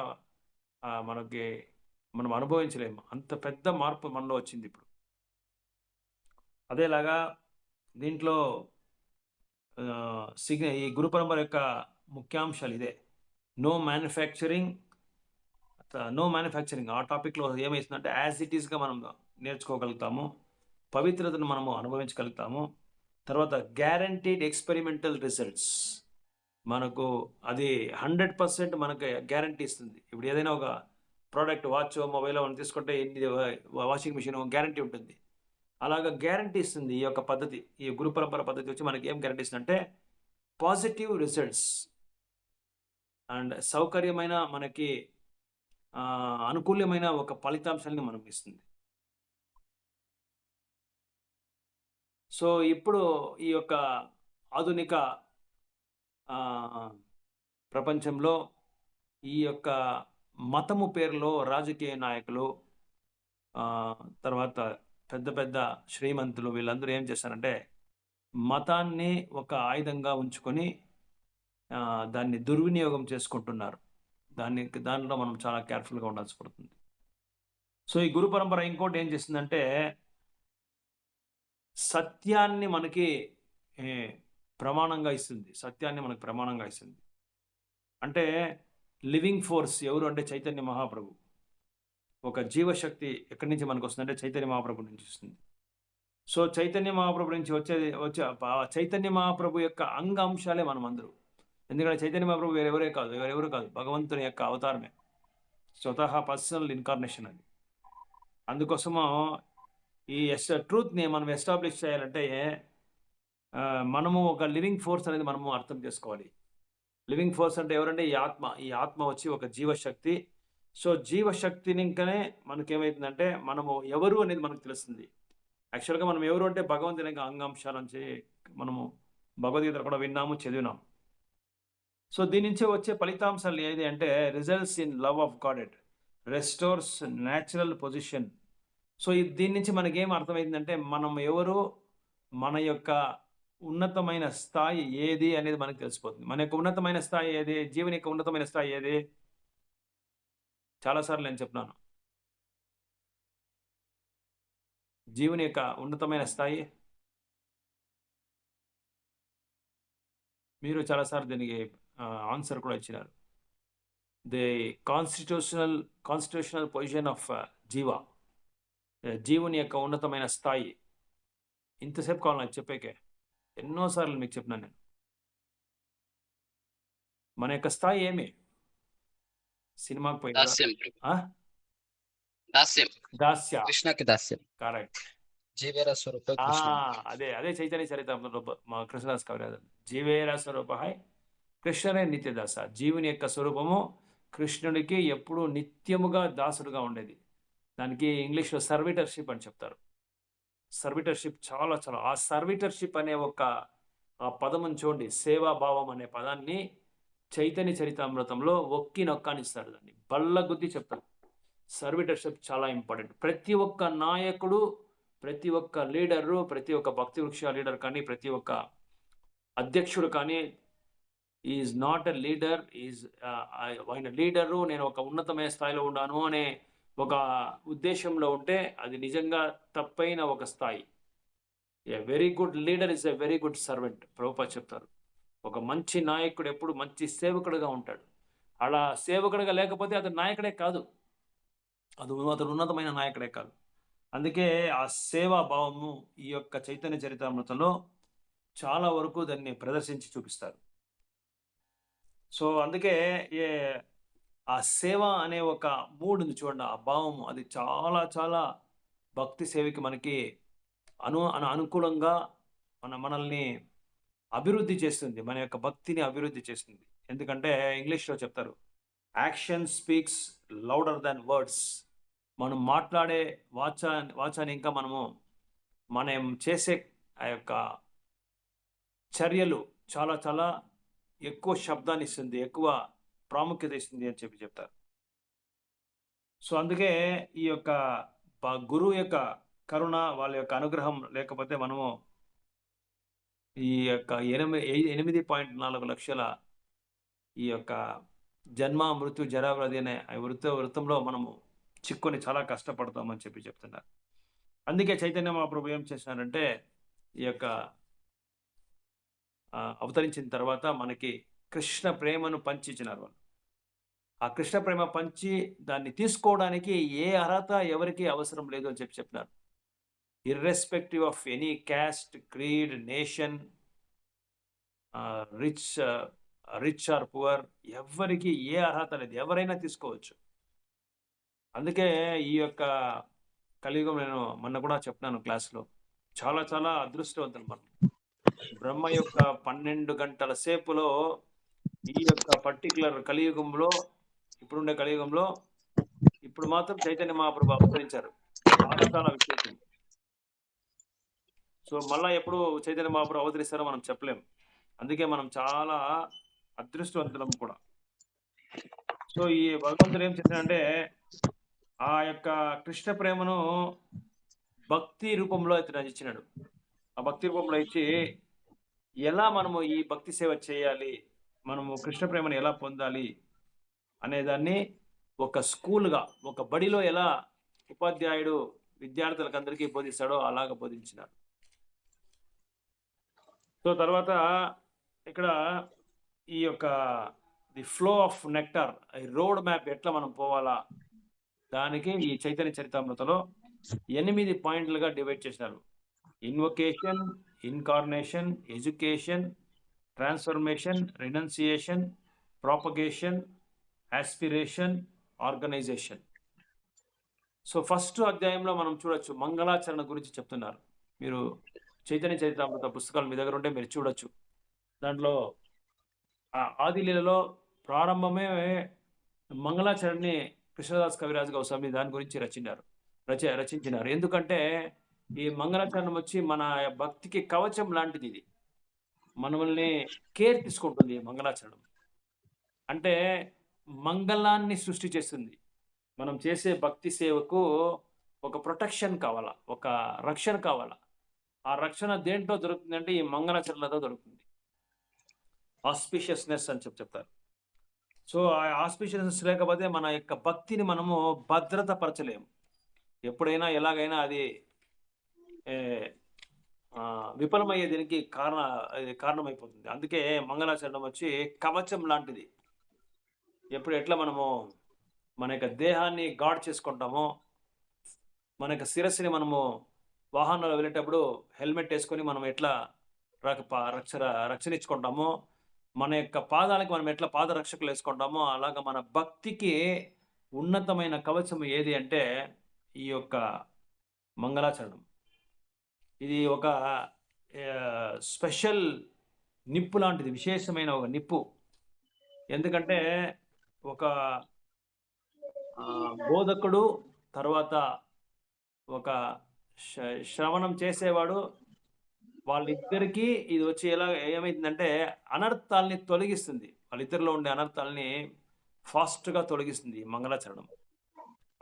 మనం అనుభవించలేము. అంత పెద్ద మార్పు మనలో వచ్చింది ఇప్పుడు. అదేలాగా దీంట్లో ఈ గురు పరంపర యొక్క ముఖ్యాంశాలు ఇదే. No manufacturing. ఆ టాపిక్లో ఏమవుతుందంటే యాజ్ ఇట్ ఈస్గా మనం నేర్చుకోగలుగుతాము, పవిత్రతను మనము అనుభవించగలుగుతాము. తర్వాత గ్యారంటీడ్ ఎక్స్పెరిమెంటల్ రిజల్ట్స్, మనకు అది 100% మనకు గ్యారంటీ ఇస్తుంది. ఇప్పుడు ఏదైనా ఒక ప్రోడక్ట్, వాచ్, మొబైల్ అని తీసుకుంటే వాషింగ్ మిషన్ గ్యారంటీ ఉంటుంది. అలాగా గ్యారంటీ ఇస్తుంది ఈ యొక్క పద్ధతి. ఈ గురు పరంపర పద్ధతి వచ్చి మనకి ఏం గ్యారంటీ ఇస్తుందంటే పాజిటివ్ రిజల్ట్స్ అండ్ సౌకర్యమైన, మనకి అనుకూలమైన ఒక ఫలితాంశాన్ని మనకు ఇస్తుంది. సో ఇప్పుడు ఈ యొక్క ఆధునిక ప్రపంచంలో ఈ యొక్క మతము పేరులో రాజకీయ నాయకులు, తర్వాత పెద్ద శ్రీమంతులు వీళ్ళందరూ ఏం చేస్తారంటే మతాన్ని ఒక ఆయుధంగా ఉంచుకొని దాన్ని దుర్వినియోగం చేసుకుంటున్నారు. దానిలో మనం చాలా కేర్ఫుల్గా ఉండాల్సి పడుతుంది. సో ఈ గురు పరంపర ఇంకోటి ఏం చేస్తుందంటే సత్యాన్ని మనకి ప్రమాణంగా ఇస్తుంది. అంటే లివింగ్ ఫోర్స్ ఎవరు అంటే చైతన్య మహాప్రభు. ఒక జీవశక్తి ఎక్కడి నుంచి మనకు వస్తుందంటే చైతన్య మహాప్రభు నుంచి వస్తుంది. సో చైతన్య మహాప్రభు నుంచి వచ్చే చైతన్య మహాప్రభు యొక్క అంశాలే మనం అందరూ. ఎందుకంటే చైతన్య మహాప్రభు వేరెవరు కాదు, భగవంతుని యొక్క అవతారమే, స్వతహా పర్సనల్ ఇన్కార్నేషన్ అది. అందుకోసము ఈ ట్రూత్ని మనం ఎస్టాబ్లిష్ చేయాలంటే మనము ఒక లివింగ్ ఫోర్స్ అనేది మనము అర్థం చేసుకోవాలి. లివింగ్ ఫోర్స్ అంటే ఎవరంటే ఈ ఆత్మ వచ్చి ఒక జీవశక్తి. సో జీవశక్తిని ఇంకనే మనకేమవుతుందంటే మనము ఎవరు అనేది మనకు తెలుస్తుంది. యాక్చువల్గా మనం ఎవరు అంటే భగవంతుని యొక్క అంశాల నుంచి మనము భగవద్గీత కూడా విన్నాము, చదివినాం. సో దీని నుంచి వచ్చే ఫలితాంశాలు ఏది అంటే results in love of God, restores natural position. So దీని నుంచి మనకేం అర్థమైందంటే మనం ఎవరు, మన యొక్క ఉన్నతమైన స్థాయి ఏది అనేది మనకు తెలిసిపోతుంది. మన యొక్క ఉన్నతమైన స్థాయి ఏది, జీవని యొక్క ఉన్నతమైన స్థాయి ఏది, చాలాసార్లు నేను చెప్తున్నాను. జీవని యొక్క ఉన్నతమైన స్థాయి మీరు చాలాసార్లు దీనికి ఆన్సర్ కూడా ఇచ్చినారు. ది కాన్స్టిట్యూషనల్ పొజిషన్ ఆఫ్ జీవుని యొక్క ఉన్నతమైన స్థాయి. ఇంతసేపు కావాలి నాకు చెప్పేకే, ఎన్నోసార్లు మీకు చెప్పినాను నేను. మన యొక్క స్థాయి ఏమి? సినిమాకి పోయినా దాస్యం దాస్య. కృష్ణకి దాస్యం కరెక్ట్. జీవేర స్వరూప ఆ! కృష్ణ అదే చైతన్య చరితామృతంలో మా కృష్ణదాస్ కవిరాజు. జీవేర స్వరూపహై కృష్ణనే నిత్యదాస. జీవుని యొక్క స్వరూపము కృష్ణుడికి ఎప్పుడూ నిత్యముగా దాసుడుగా ఉండేది. దానికి ఇంగ్లీష్‌లో సర్విటర్‌షిప్ అని చెప్తారు. సర్విటర్‌షిప్ చాలా చాలా ఆ సర్విటర్‌షిప్ అనే ఒక ఆ పదముని చూడండి. సేవాభావం అనే పదాన్ని చైతన్య చరితామృతంలో ఒక్కి నొక్కానిస్తాడు దాన్ని. బల్లగుద్ది చెప్తాడు. సర్విటర్షిప్ చాలా ఇంపార్టెంట్. ప్రతి ఒక్క నాయకుడు, ప్రతి ఒక్క లీడరు, ప్రతి ఒక్క భక్తి వృక్ష లీడర్ కానీ, ప్రతి ఒక్క అధ్యక్షుడు కానీ ఈజ్ నాట్ ఎ లీడర్. ఆయన లీడరు, నేను ఒక ఉన్నతమైన స్థాయిలో ఉన్నాను అనే ఒక ఉద్దేశంలో ఉంటే అది నిజంగా తప్పైన ఒక స్థాయి. A very good leader is a very good servant. Prabhupada చెప్తారు. ఒక మంచి నాయకుడు ఎప్పుడు మంచి సేవకుడుగా ఉంటాడు. అలా సేవకుడిగా లేకపోతే అతను నాయకుడే కాదు. అతను ఉన్నతమైన నాయకుడే కాదు. అందుకే ఆ సేవా భావము ఈ యొక్క చైతన్య చరితామృతంలో చాలా వరకు దాన్ని ప్రదర్శించి చూపిస్తారు. సో అందుకే ఏ ఆ సేవ అనే ఒక మూడ్ ఉంది చూడండి. ఆ భావము అది చాలా చాలా భక్తి సేవకి మనకి అనుకూలంగా మనల్ని అభివృద్ధి చేస్తుంది. మన యొక్క భక్తిని అభివృద్ధి చేస్తుంది. ఎందుకంటే ఇంగ్లీష్‌లో చెప్తారు. యాక్షన్ స్పీక్స్ లౌడర్ దాన్ వర్డ్స్. మనం మాట్లాడే వాచాని ఇంకా మనం చేసే ఆ యొక్క చర్యలు చాలా చాలా ఎక్కువ శబ్దాన్ని ఇస్తుంది. ఎక్కువ ప్రాముఖ్యత ఇస్తుంది అని చెప్తారు. సో అందుకే ఈ యొక్క గురువు యొక్క కరుణ, వాళ్ళ యొక్క అనుగ్రహం లేకపోతే మనము ఈ యొక్క 8.4 లక్షల ఈ యొక్క జన్మ, మృత్యు, జరా, వ్యాధి అనే వృత్తంలో మనము చిక్కుని చాలా కష్టపడతామని చెప్తున్నారు. అందుకే చైతన్య మహాప్రభు ఏం చేసినారంటే ఈ యొక్క అవతరించిన తర్వాత మనకి కృష్ణ ప్రేమను పంచిచ్చినారు వాళ్ళు. ఆ కృష్ణ ప్రేమ పంచి దాన్ని తీసుకోవడానికి ఏ అర్హత ఎవరికీ అవసరం లేదు అని చెప్పినారు. Irrespective of any caste, creed, nation, rich or poor, ఎవరికి ఏ అర్హత లేదు. ఎవరైనా తీసుకోవచ్చు. అందుకే ఈ యొక్క కలియుగం నేను మొన్న కూడా చెప్పినాను క్లాస్‌లో. చాలా చాలా అదృష్టవంతులు మనం. బ్రహ్మ యొక్క 12 గంటల సేపులో ఈ యొక్క పర్టిక్యులర్ కలియుగంలో, ఇప్పుడుండే కలియుగంలో ఇప్పుడు మాత్రం చైతన్య మహాప్రభు అవతరించారు. చాలా చాలా విశేషం. సో మళ్ళా ఎప్పుడు చైతన్య మహాప్రభు అవతరిస్తారో మనం చెప్పలేం. అందుకే మనం చాలా అదృష్టవంతులం కూడా. సో ఈ భగవంతుడు ఏం చేశాడంటే ఆ యొక్క కృష్ణ ప్రేమను భక్తి రూపంలో ఇతను ఇచ్చినాడు. ఆ భక్తి రూపంలో ఇచ్చి ఎలా మనము ఈ భక్తి సేవ చేయాలి, మనము కృష్ణ ప్రేమను ఎలా పొందాలి అనేదాన్ని ఒక స్కూల్‌గా, ఒక బడిలో ఎలా ఉపాధ్యాయుడు విద్యార్థులకు అందరికీ బోధిస్తాడో అలాగా బోధించినారు. సో తర్వాత ఇక్కడ ఈ యొక్క ది ఫ్లో ఆఫ్ నెక్టార్, ఈ రోడ్ మ్యాప్ ఎట్లా మనం పోవాలా దానికి ఈ చైతన్య చరితామృతంలో 8 పాయింట్లుగా డివైడ్ చేసినారు. Invocation, incarnation, education, transformation, renunciation, propagation, aspiration, organisation. So first అధ్యాయంలో మనం చూడొచ్చు మంగళాచరణ గురించి చెప్తున్నారు. మీరు చైతన్య చరితామృత పుస్తకాలు మీ దగ్గర ఉంటే మీరు చూడొచ్చు. దాంట్లో ఆదిలీలలో ప్రారంభమే మంగళాచరణని కృష్ణదాస్ కవిరాజు గోస్వామి దాని గురించి రచించినారు. ఎందుకంటే ఈ మంగళాచరణం వచ్చి మన భక్తికి కవచం లాంటిది. ఇది మనల్ని కేర్ తీసుకుంటుంది. మంగళాచరణం అంటే మంగళాన్ని సృష్టి చేస్తుంది. మనం చేసే భక్తి సేవకు ఒక ప్రొటెక్షన్ కావాలా, ఒక రక్షణ కావాలా. ఆ రక్షణ దేంట్లో దొరుకుతుందంటే ఈ మంగళాచరణతో దొరుకుతుంది. ఆస్పిషియస్నెస్ అని చెప్తారు. సో ఆ ఆస్పిషియస్నెస్ లేకపోతే మన యొక్క భక్తిని మనము భద్రత పరచలేము. ఎప్పుడైనా ఎలాగైనా అది విఫలమయ్యే దీనికి కారణమైపోతుంది. అందుకే మంగళాచరణం వచ్చి కవచం లాంటిది. ఎట్లా మనము మన యొక్క దేహాన్ని గార్డ్ చేసుకుంటామో, మన యొక్క శిరస్సుని మనము వాహనంలో వెళ్ళేటప్పుడు హెల్మెట్ వేసుకొని మనం ఎట్లా రక్షణ ఇచ్చుకుంటామో, మన యొక్క పాదాలకు మనం ఎట్లా పాదరక్షకులు వేసుకుంటామో, అలాగా మన భక్తికి ఉన్నతమైన కవచం ఏది అంటే ఈ యొక్క మంగళాచరణం. ఇది ఒక స్పెషల్ నిప్పు లాంటిది, విశేషమైన ఒక నిప్పు. ఎందుకంటే ఒక బోధకుడు, తర్వాత ఒక శ్రవణం చేసేవాడు, వాళ్ళిద్దరికీ ఇది వచ్చి ఏమైందంటే అనర్థాలని తొలగిస్తుంది. వాళ్ళిద్దరిలో ఉండే అనర్థాలని ఫాస్ట్గా తొలగిస్తుంది మంగళాచరణం.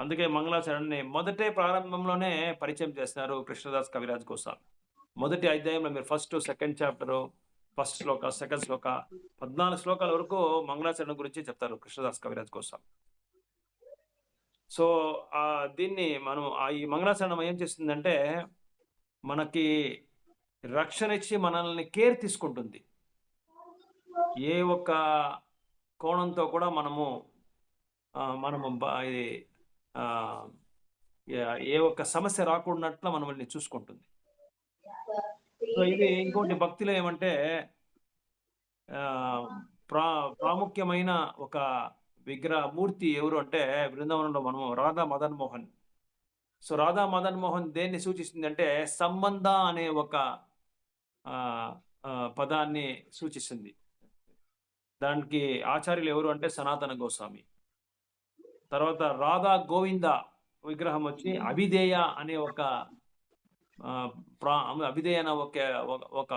అందుకే మంగళాచరణని మొదటే ప్రారంభంలోనే పరిచయం చేస్తున్నారు కృష్ణదాస్ కవిరాజ్ గోస్వామి. మొదటి అధ్యాయంలో మీరు ఫస్ట్, సెకండ్ చాప్టరు, ఫస్ట్ శ్లోక, సెకండ్ శ్లోక, 14 శ్లోకాల వరకు మంగళాచరణం గురించి చెప్తారు కృష్ణదాస్ కవిరాజ్ గోస్వామి. సో దీన్ని మనం ఈ మంగళాచరణం ఏం చేస్తుందంటే మనకి రక్షణ ఇచ్చి మనల్ని కేర్ తీసుకుంటుంది. ఏ ఒక్క కోణంతో కూడా మనము ఏ ఒక్క సమస్య రాకున్నట్లు మనల్ని చూసుకుంటుంది. సో ఇది ఇంకోటి భక్తిలో ఏమంటే ప్రాముఖ్యమైన ఒక విగ్రహ మూర్తి ఎవరు అంటే బృందావనంలో మనము రాధా మదన్ మోహన్. సో రాధా మదన్ మోహన్ దేన్ని సూచిస్తుంది అంటే సంబంధ అనే ఒక పదాన్ని సూచిస్తుంది. దానికి ఆచార్యులు ఎవరు అంటే సనాతన గోస్వామి. తర్వాత రాధా గోవింద విగ్రహం వచ్చి అభిధేయ అనే ఒక అభిధేయ అనే ఒక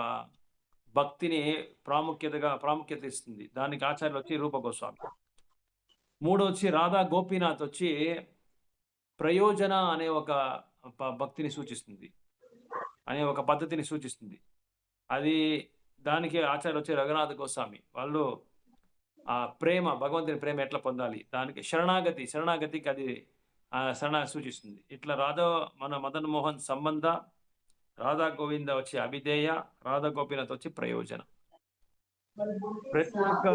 భక్తిని ప్రాముఖ్యత ఇస్తుంది. దానికి ఆచార్యులు వచ్చి రూప గోస్వామి. మూడో వచ్చి రాధా గోపీనాథ్ వచ్చి ప్రయోజన అనే ఒక భక్తిని సూచిస్తుంది, అనే ఒక పద్ధతిని సూచిస్తుంది. అది దానికి ఆచార్యులు వచ్చి రఘునాథ గోస్వామి. వాళ్ళు ప్రేమ, భగవంతుని ప్రేమ ఎట్లా పొందాలి, దానికి శరణాగతికి అది సూచిస్తుంది. ఇట్లా మన మదన్ మోహన్ సంబంధ, రాధా గోవింద వచ్చి అభిధేయ, రాధా గోపీనాథ్ వచ్చి ప్రయోజన. ప్రతి ఒక్క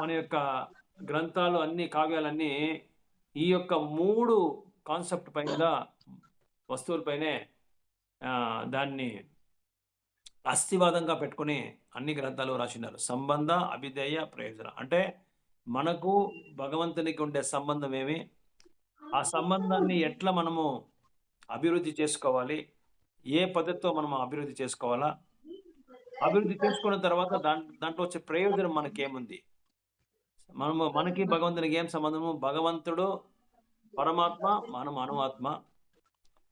మన యొక్క గ్రంథాలు అన్ని కావ్యాలన్నీ ఈ యొక్క 3 కాన్సెప్ట్ పైన, వస్తువులపైనే దాన్ని అస్థివాదంగా పెట్టుకుని అన్ని గ్రంథాలు రాసినారు. సంబంధ, అభిధేయ, ప్రయోజన. అంటే మనకు భగవంతునికి ఉండే సంబంధం ఏమి, ఆ సంబంధాన్ని ఎట్లా మనము అభివృద్ధి చేసుకోవాలి, ఏ పద్ధతితో మనం అభివృద్ధి చేసుకోవాలా, అభివృద్ధి చేసుకున్న తర్వాత దాంట్లో వచ్చే ప్రయోజనం మనకేముంది, మనకి భగవంతునికి ఏం సంబంధము, భగవంతుడు పరమాత్మ, మనం అణువాత్మ.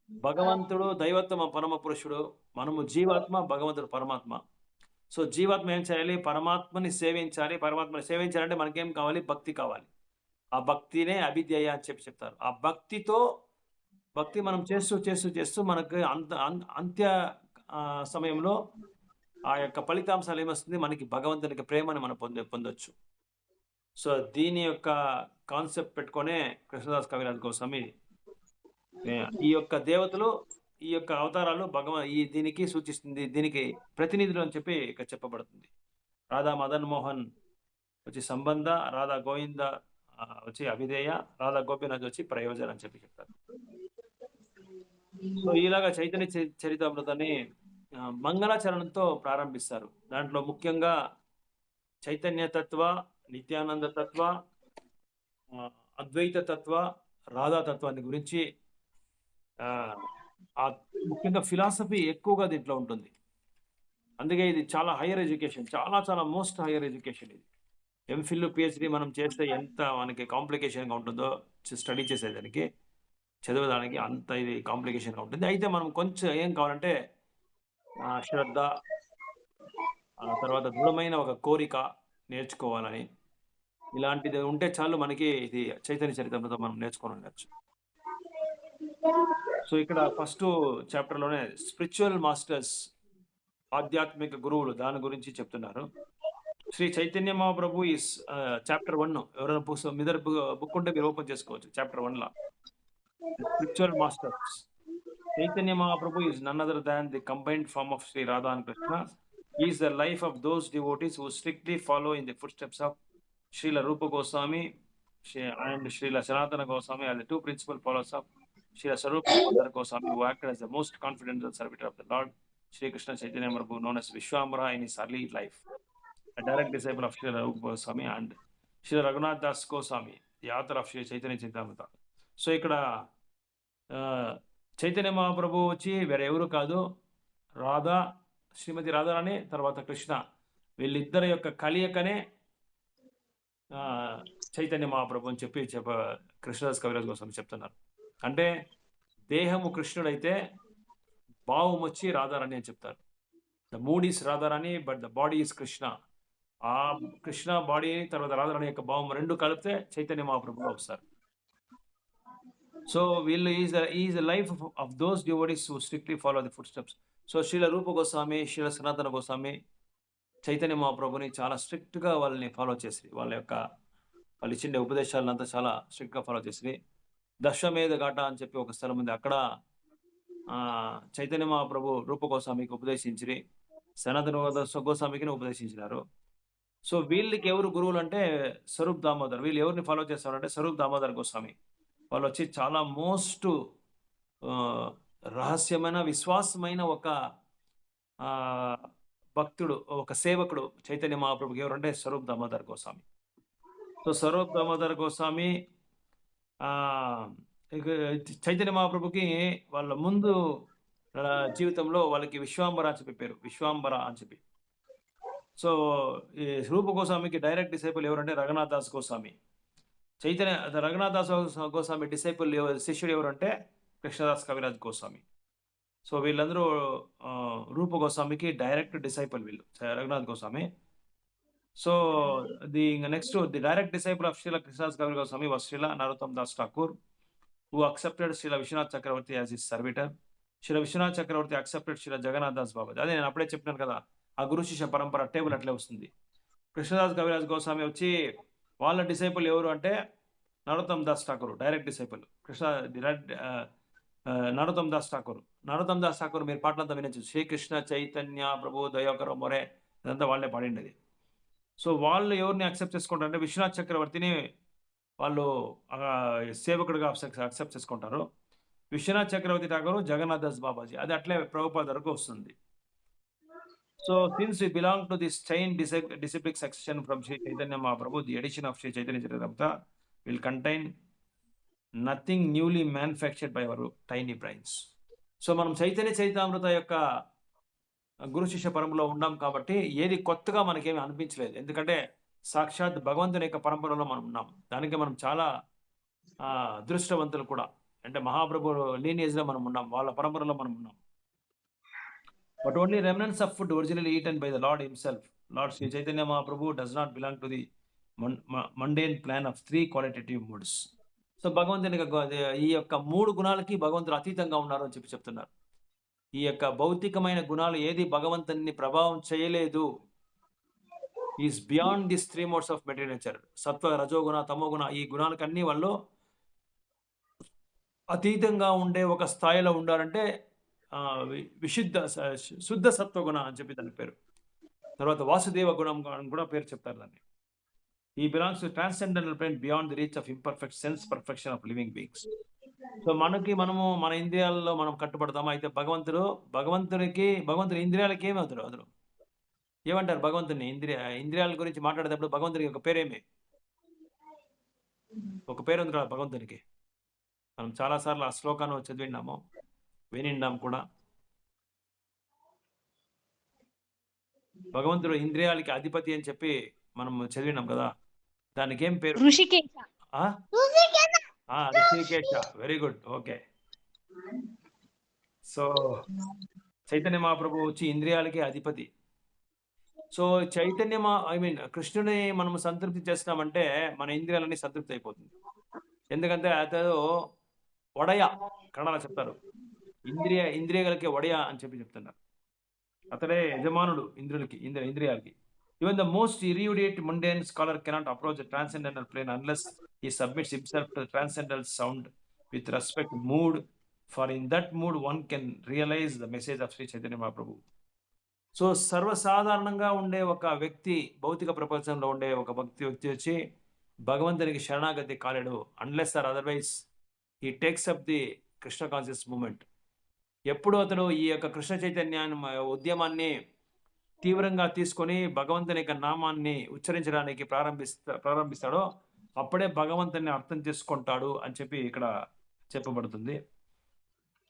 భగవంతుడు దైవత్వ పరమ పురుషుడు, మనము జీవాత్మ, భగవంతుడు పరమాత్మ. సో జీవాత్మ ఏం చేయాలి, పరమాత్మని సేవించాలి. పరమాత్మని సేవించాలంటే మనకేం కావాలి, భక్తి కావాలి. ఆ భక్తినే అభిధేయ అని చెప్తారు. ఆ భక్తి మనం చేస్తూ మనకు అంత్య సమయంలో ఆ యొక్క ఫలితాంశాలు ఏమొస్తుంది, మనకి భగవంతునికి ప్రేమని మనం పొందొచ్చు. సో దీని యొక్క కాన్సెప్ట్ పెట్టుకునే కృష్ణదాస్ కవిరాజ్ గోస్వామి ఈ యొక్క దేవతలు, ఈ యొక్క అవతారాలు దీనికి సూచిస్తుంది, దీనికి ప్రతినిధులు అని చెప్పి ఇక్కడ చెప్పబడుతుంది. రాధా మదన్ మోహన్ వచ్చి సంబంధ, రాధా గోవింద వచ్చి అభిధేయ, రాధా గోపీనాథ్ వచ్చి ప్రయోజన అని చెప్పి చెప్తారు. సో ఇలాగా చైతన్య చరితామృతాన్ని మంగళాచరణంతో ప్రారంభిస్తారు. దాంట్లో ముఖ్యంగా చైతన్య తత్వ, నిత్యానంద తత్వ, అద్వైత తత్వ, రాధా తత్వాన్ని గురించి ముఖ్యంగా ఫిలాసఫీ ఎక్కువగా దీంట్లో ఉంటుంది. అందుకే ఇది చాలా హైయర్ ఎడ్యుకేషన్, చాలా మోస్ట్ హైయర్ ఎడ్యుకేషన్. ఇది ఎంఫిల్, పిహెచ్డి మనం చేస్తే ఎంత మనకి కాంప్లికేషన్గా ఉంటుందో స్టడీ చేసేదానికి, చదివేదానికి అంత ఇది కాంప్లికేషన్గా ఉంటుంది. అయితే మనం కొంచెం ఏం కావాలంటే శ్రద్ధ, తర్వాత దృఢమైన ఒక కోరిక నేర్చుకోవాలని, ఇలాంటిది ఉంటే చాలు మనకి ఇది చైతన్య చరిత్రతో మనం నేర్చుకొని ఉండొచ్చు. సో ఇక్కడ ఫస్ట్ చాప్టర్లోనే స్పిరిచువల్ మాస్టర్స్, ఆధ్యాత్మిక గురువులు, దాని గురించి చెప్తున్నారు. Shri Chaitanya Mahaprabhu is chapter 1. ఎవరైనా పుస్తకం బుక్ ఉంటే మీరు ఓపెన్ చేసుకోవచ్చు. చాప్టర్ 1లో spiritual masters. Chaitanya Mahaprabhu is none other than the combined form of Shri Radha and Krishna. He is the life of those devotees who strictly follow in the footsteps of Srila Rupa Goswami and Srila Sanatana Goswami are the two principal followers of Srila Sarupa Goswami, who acted as the most confidential servitor of the Lord Sri Krishna Chaitanya Mahaprabhu, known as Vishwambara in his early life, a direct disciple of Srila Rupa Goswami and Srila Raghunath Das Goswami, the author of Sri Chaitanya Charitamrita. So ikkada ఆ, చైతన్య మహాప్రభు వచ్చి వేరే ఎవరు కాదు, రాధా, శ్రీమతి రాధారాణి, తర్వాత కృష్ణ, వీళ్ళిద్దరి యొక్క కలయికనే ఆ, చైతన్య మహాప్రభు అని చెప్పి కృష్ణదాస్ కవిరాజ్ గోస్వామి చెప్తున్నారు. అంటే దేహము కృష్ణుడైతే భావం వచ్చి రాధారాణి అని చెప్తారు. The mood is Radharani but the body is Krishna. ఆ కృష్ణ బాడీ తర్వాత రాధారాణి యొక్క భావం రెండు కలిపితే చైతన్య మహాప్రభుగా వస్తారు. సో వీళ్ళు is the life of those devotees who strictly follow the footsteps. So Srila Rupa Goswami, Srila Sanatana Goswami Chaitanya మహాప్రభుని చాలా స్ట్రిక్ట్గా వాళ్ళని ఫాలో చేసి, వాళ్ళు ఇచ్చిన ఉపదేశాలను అంతా చాలా స్ట్రిక్ట్గా ఫాలో చేసి, దశమేధ ఘాట అని చెప్పి ఒక స్థలం ఉంది, అక్కడ చైతన్య మహాప్రభు రూప గోస్వామికి ఉపదేశించి సనాతన గోస్వామికి ఉపదేశించినారు. సో వీళ్ళకి ఎవరు గురువులు అంటే స్వరూప్ దామోదర్. వీళ్ళు ఎవరిని ఫాలో చేస్తారంటే స్వరూప్ దామోదర్ గోస్వామి. వాళ్ళు వచ్చి చాలా మోస్ట్ రహస్యమైన విశ్వాసమైన ఒక భక్తుడు, ఒక సేవకుడు చైతన్య మహాప్రభుకి ఎవరంటే స్వరూప్ దామోదర్ గోస్వామి. సో స్వరూప్ దామోదర్ గోస్వామి చైతన్య మహాప్రభుకి వాళ్ళ ముందు జీవితంలో వాళ్ళకి విశ్వాంబర అని చెప్పి పేరు, విశ్వాంబర అని చెప్పి. సో ఈ రూప గోస్వామికి డైరెక్ట్ డిసైపుల్ ఎవరంటే రఘునాథ్ దాస్ గోస్వామి. రఘునాథ్ దాస్ గోస్వామి డిసైపుల్ శిష్యుడు ఎవరంటే కృష్ణదాస్ కవిరాజ్ గోస్వామి. సో వీళ్ళందరూ రూప గోస్వామికి డైరెక్ట్ డిసైపుల్ వీళ్ళు, Raghunath Goswami. So next the direct disciple of Srila Krishnadas Kaviraj Goswami was Srila Narottam Das Thakur, who accepted Srila Vishwanath Chakravarti as his servitor. Srila Vishwanath Chakravarti accepted Srila Jagannath Das Babaji. అదే నేను అప్పుడే చెప్పినాను కదా, ఆ గురు శిష్య పరంపర టేబుల్ అట్లే వస్తుంది. కృష్ణదాస్ కవిరాజ్ గోస్వామి వచ్చి వాళ్ళ డిసైపుల్ ఎవరు అంటే నరోత్తమ్ దాస్ ఠాకూర్, డైరెక్ట్ డిసైపుల్ నరోత్తమ్ దాస్ ఠాకూర్. నరోత్తమ్ దాస్ ఠాకూర్ మీరు పాటలంతా వినొచ్చు, శ్రీకృష్ణ చైతన్య ప్రభు దయాకర మొరే, ఇదంతా వాళ్ళే పాడిండేది. సో వాళ్ళు ఎవరిని అక్సెప్ట్ చేసుకుంటారంటే విశ్వనాథ్ చక్రవర్తిని వాళ్ళు సేవకుడిగా అక్సెప్ట్ చేసుకుంటారు. విశ్వనాథ్ చక్రవర్తి ఠాకూర్, జగన్నాథ్ దాస్ బాబాజీ, అది అట్లే ప్రభుపాద వరకు వస్తుంది. So since we belong to this chain disciplic succession from Sri Chaitanya Mahaprabhu, the edition of Sri Chaitanya Charitamrita will contain nothing newly manufactured by our tiny brains. So మనం చైతన్య చరితామృత యొక్క గురు శిష్య పరంపరలో ఉన్నాం కాబట్టి ఏది కొత్తగా మనకేమి అనిపించలేదు, ఎందుకంటే సాక్షాత్ భగవంతుని యొక్క పరంపరలో మనం ఉన్నాం. దానికి మనం చాలా అదృష్టవంతులు కూడా, అంటే మహాప్రభు లీనియేజ్లో మనం ఉన్నాం, వాళ్ళ పరంపరలో మనం ఉన్నాం. But only remnants of food originally eaten by the Lord himself, Lord Shri Chaitanya Mahaprabhu does not belong to the mundane plan of 3 qualitative moods. So భగవంతుని ఈ యొక్క 3 గుణాలకి భగవంతుడు అతీతంగా ఉన్నారు అని చెప్తున్నారు. ఈ యొక్క భౌతికమైన గుణాలు ఏది భగవంతుని ప్రభావం చేయలేదు, is beyond this 3 modes of material nature. సత్వ, రజోగుణ, తమోగుణ, ఈ గుణాలకన్నీ వాళ్ళు అతీతంగా ఉండే ఒక స్థాయిలో ఉండాలంటే శుద్ధ సత్వగుణ అని చెప్పి దాని పేరు. తర్వాత వాసుదేవ గుణం అని కూడా పేరు చెప్తారు దాన్ని. ఈ belongs to transcendental plane beyond the reach of imperfect sense perfection of living beings. So మనము మన ఇంద్రియాలలో మనం కట్టుబడతామా, అయితే భగవంతుని ఇంద్రియాలకి ఏమవుతాడు అతను ఏమంటారు? భగవంతుని ఇంద్రియాల గురించి మాట్లాడేటప్పుడు భగవంతునికి ఒక పేరేమి, ఒక పేరు ఉంది కదా భగవంతునికి. మనం చాలాసార్లు ఆ శ్లోకాన్ని చదివినాము, వినిన్నాం కూడా. భగవంతుడు ఇంద్రియాలకి అధిపతి అని చెప్పి మనం చదివినాం కదా, దానికి ఏం పేరు? Hrishikesha. Very good, okay. So Chaitanya Mahaprabhu వచ్చి ఇంద్రియాలకి అధిపతి. సో కృష్ణుని మనం సంతృప్తి చేస్తున్నామంటే మన ఇంద్రియాలన్నీ సంతృప్తి అయిపోతుంది. ఎందుకంటే అతడు వడయ, కన్నడలో చెప్తారు, ఇంద్రియలకి వడయ అని చెప్పి చెప్తున్నారు. అతడే యజమానుడు ఇంద్రియాలకి. Even the most erudite mundane scholar cannot approach the transcendental plane unless he submits himself to the transcendental sound with respect mood, for in that mood one can realize the message of Sri Chaitanya Mahaprabhu. So సర్వసాధారణంగా ఉండే ఒక వ్యక్తి, భౌతిక ప్రపంచంలో ఉండే ఒక వ్యక్తి వచ్చి భగవంతునికి శరణాగతి కాలేడు unless or otherwise he takes up the Krishna conscious moment. ఎప్పుడు అతడు ఈ యొక్క కృష్ణ చైతన్యాన్ని ఉద్యమాన్ని తీవ్రంగా తీసుకొని భగవంతుని యొక్క నామాన్ని ఉచ్చరించడానికి ప్రారంభిస్తాడో అప్పుడే భగవంతుని అర్థం చేసుకుంటాడు అని చెప్పి ఇక్కడ చెప్పబడుతుంది.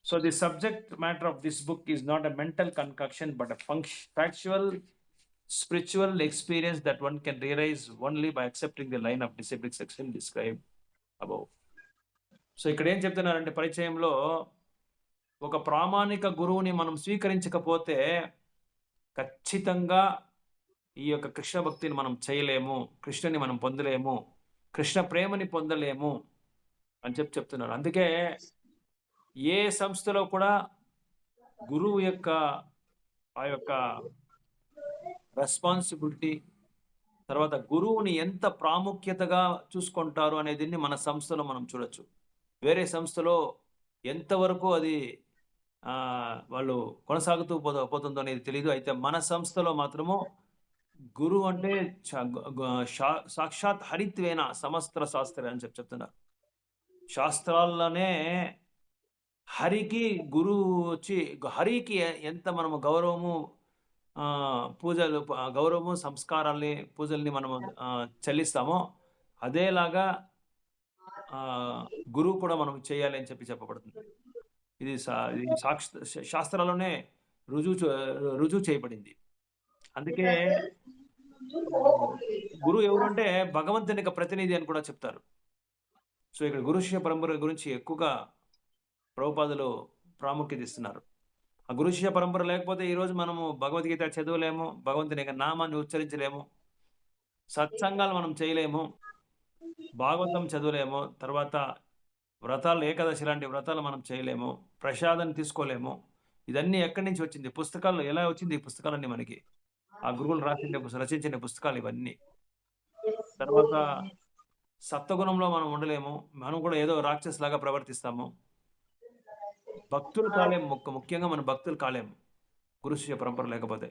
So the subject matter of this book is not a mental concoction, but a factual, spiritual experience that one can realize only by accepting the line of disciplic section described above. So ఇక్కడ ఏం చెప్తున్నారంటే పరిచయంలో ఒక ప్రామాణిక గురువుని మనం స్వీకరించకపోతే ఖచ్చితంగా ఈ యొక్క కృష్ణ భక్తిని మనం చేయలేము, కృష్ణుని మనం పొందలేము, కృష్ణ ప్రేమని పొందలేము అని చెప్తున్నారు. అందుకే ఏ సంస్థలో కూడా గురువు యొక్క ఆ యొక్క రెస్పాన్సిబిలిటీ, తర్వాత గురువుని ఎంత ప్రాముఖ్యతగా చూసుకుంటారు అనేది మన సంస్థలో మనం చూడొచ్చు. వేరే సంస్థలో ఎంతవరకు అది వాళ్ళు కొనసాగుతూ పోతుందో అనేది తెలియదు. అయితే మన సంస్థలో మాత్రము గురువు అంటే సాక్షాత్ హరిత్వేన సమస్త శాస్త్ర అని చెప్తున్నారు. శాస్త్రాల్లోనే హరికి గురువు వచ్చి, హరికి ఎంత మనము గౌరవము, పూజలు, గౌరవము, సంస్కారాల్ని, పూజల్ని మనము చెల్లిస్తామో అదేలాగా గురువు కూడా మనం చేయాలి అని చెప్పబడుతుంది. ఇది శాస్త్రాల్లోనే రుజువు చేయబడింది. అందుకే గురువు ఎవరంటే భగవంతుని యొక్క ప్రతినిధి అని కూడా చెప్తారు. సో ఇక్కడ గురు శిష్య పరంపర గురించి ఎక్కువగా ప్రభుపాదులు ప్రాముఖ్యత ఇస్తున్నారు. ఆ గురు శిష్య పరంపర లేకపోతే ఈరోజు మనము భగవద్గీత చదవలేము, భగవంతుని యొక్క నామాన్ని ఉచ్చరించలేము, సత్సంగాలు మనం చేయలేము, భాగవతం చదవలేము, తర్వాత వ్రతాలు, ఏకాదశి లాంటి వ్రతాలు మనం చేయలేము, ప్రసాదాన్ని తీసుకోలేము. ఇదన్నీ ఎక్కడి నుంచి వచ్చింది? పుస్తకాల్లో ఎలా వచ్చింది? ఈ పుస్తకాలన్నీ మనకి ఆ గురువులు రచించిన పుస్తకాలు ఇవన్నీ. తర్వాత సత్వగుణంలో మనం ఉండలేము, మనం కూడా ఏదో రాక్షస్ లాగా ప్రవర్తిస్తాము, భక్తులు కాలేము, ముఖ్యంగా మన భక్తులు కాలేము గురు శిష్య పరంపర లేకపోతే.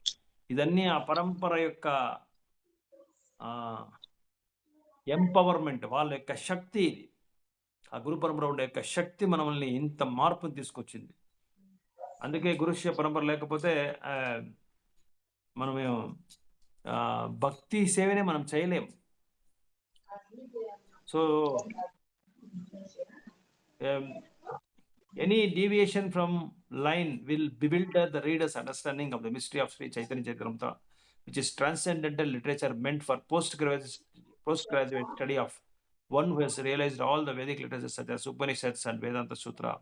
ఇదన్నీ ఆ పరంపర యొక్క ఎంపవర్మెంట్, వాళ్ళ యొక్క శక్తి. ఇది ఆ గురు పరంపర ఉండే యొక్క శక్తి మనల్ని ఇంత మార్పుని తీసుకొచ్చింది. అందుకే గురు శిష్య పరంపర లేకపోతే మనము భక్తి సేవనే మనం చేయలేము. So any deviation from line will bewilder the reader's understanding of the mystery of Sri Chaitanya Charitamrita, which is transcendental literature meant for postgraduate study of one who has realized all the Vedic literatures such as Upanishads and Vedanta Sutra.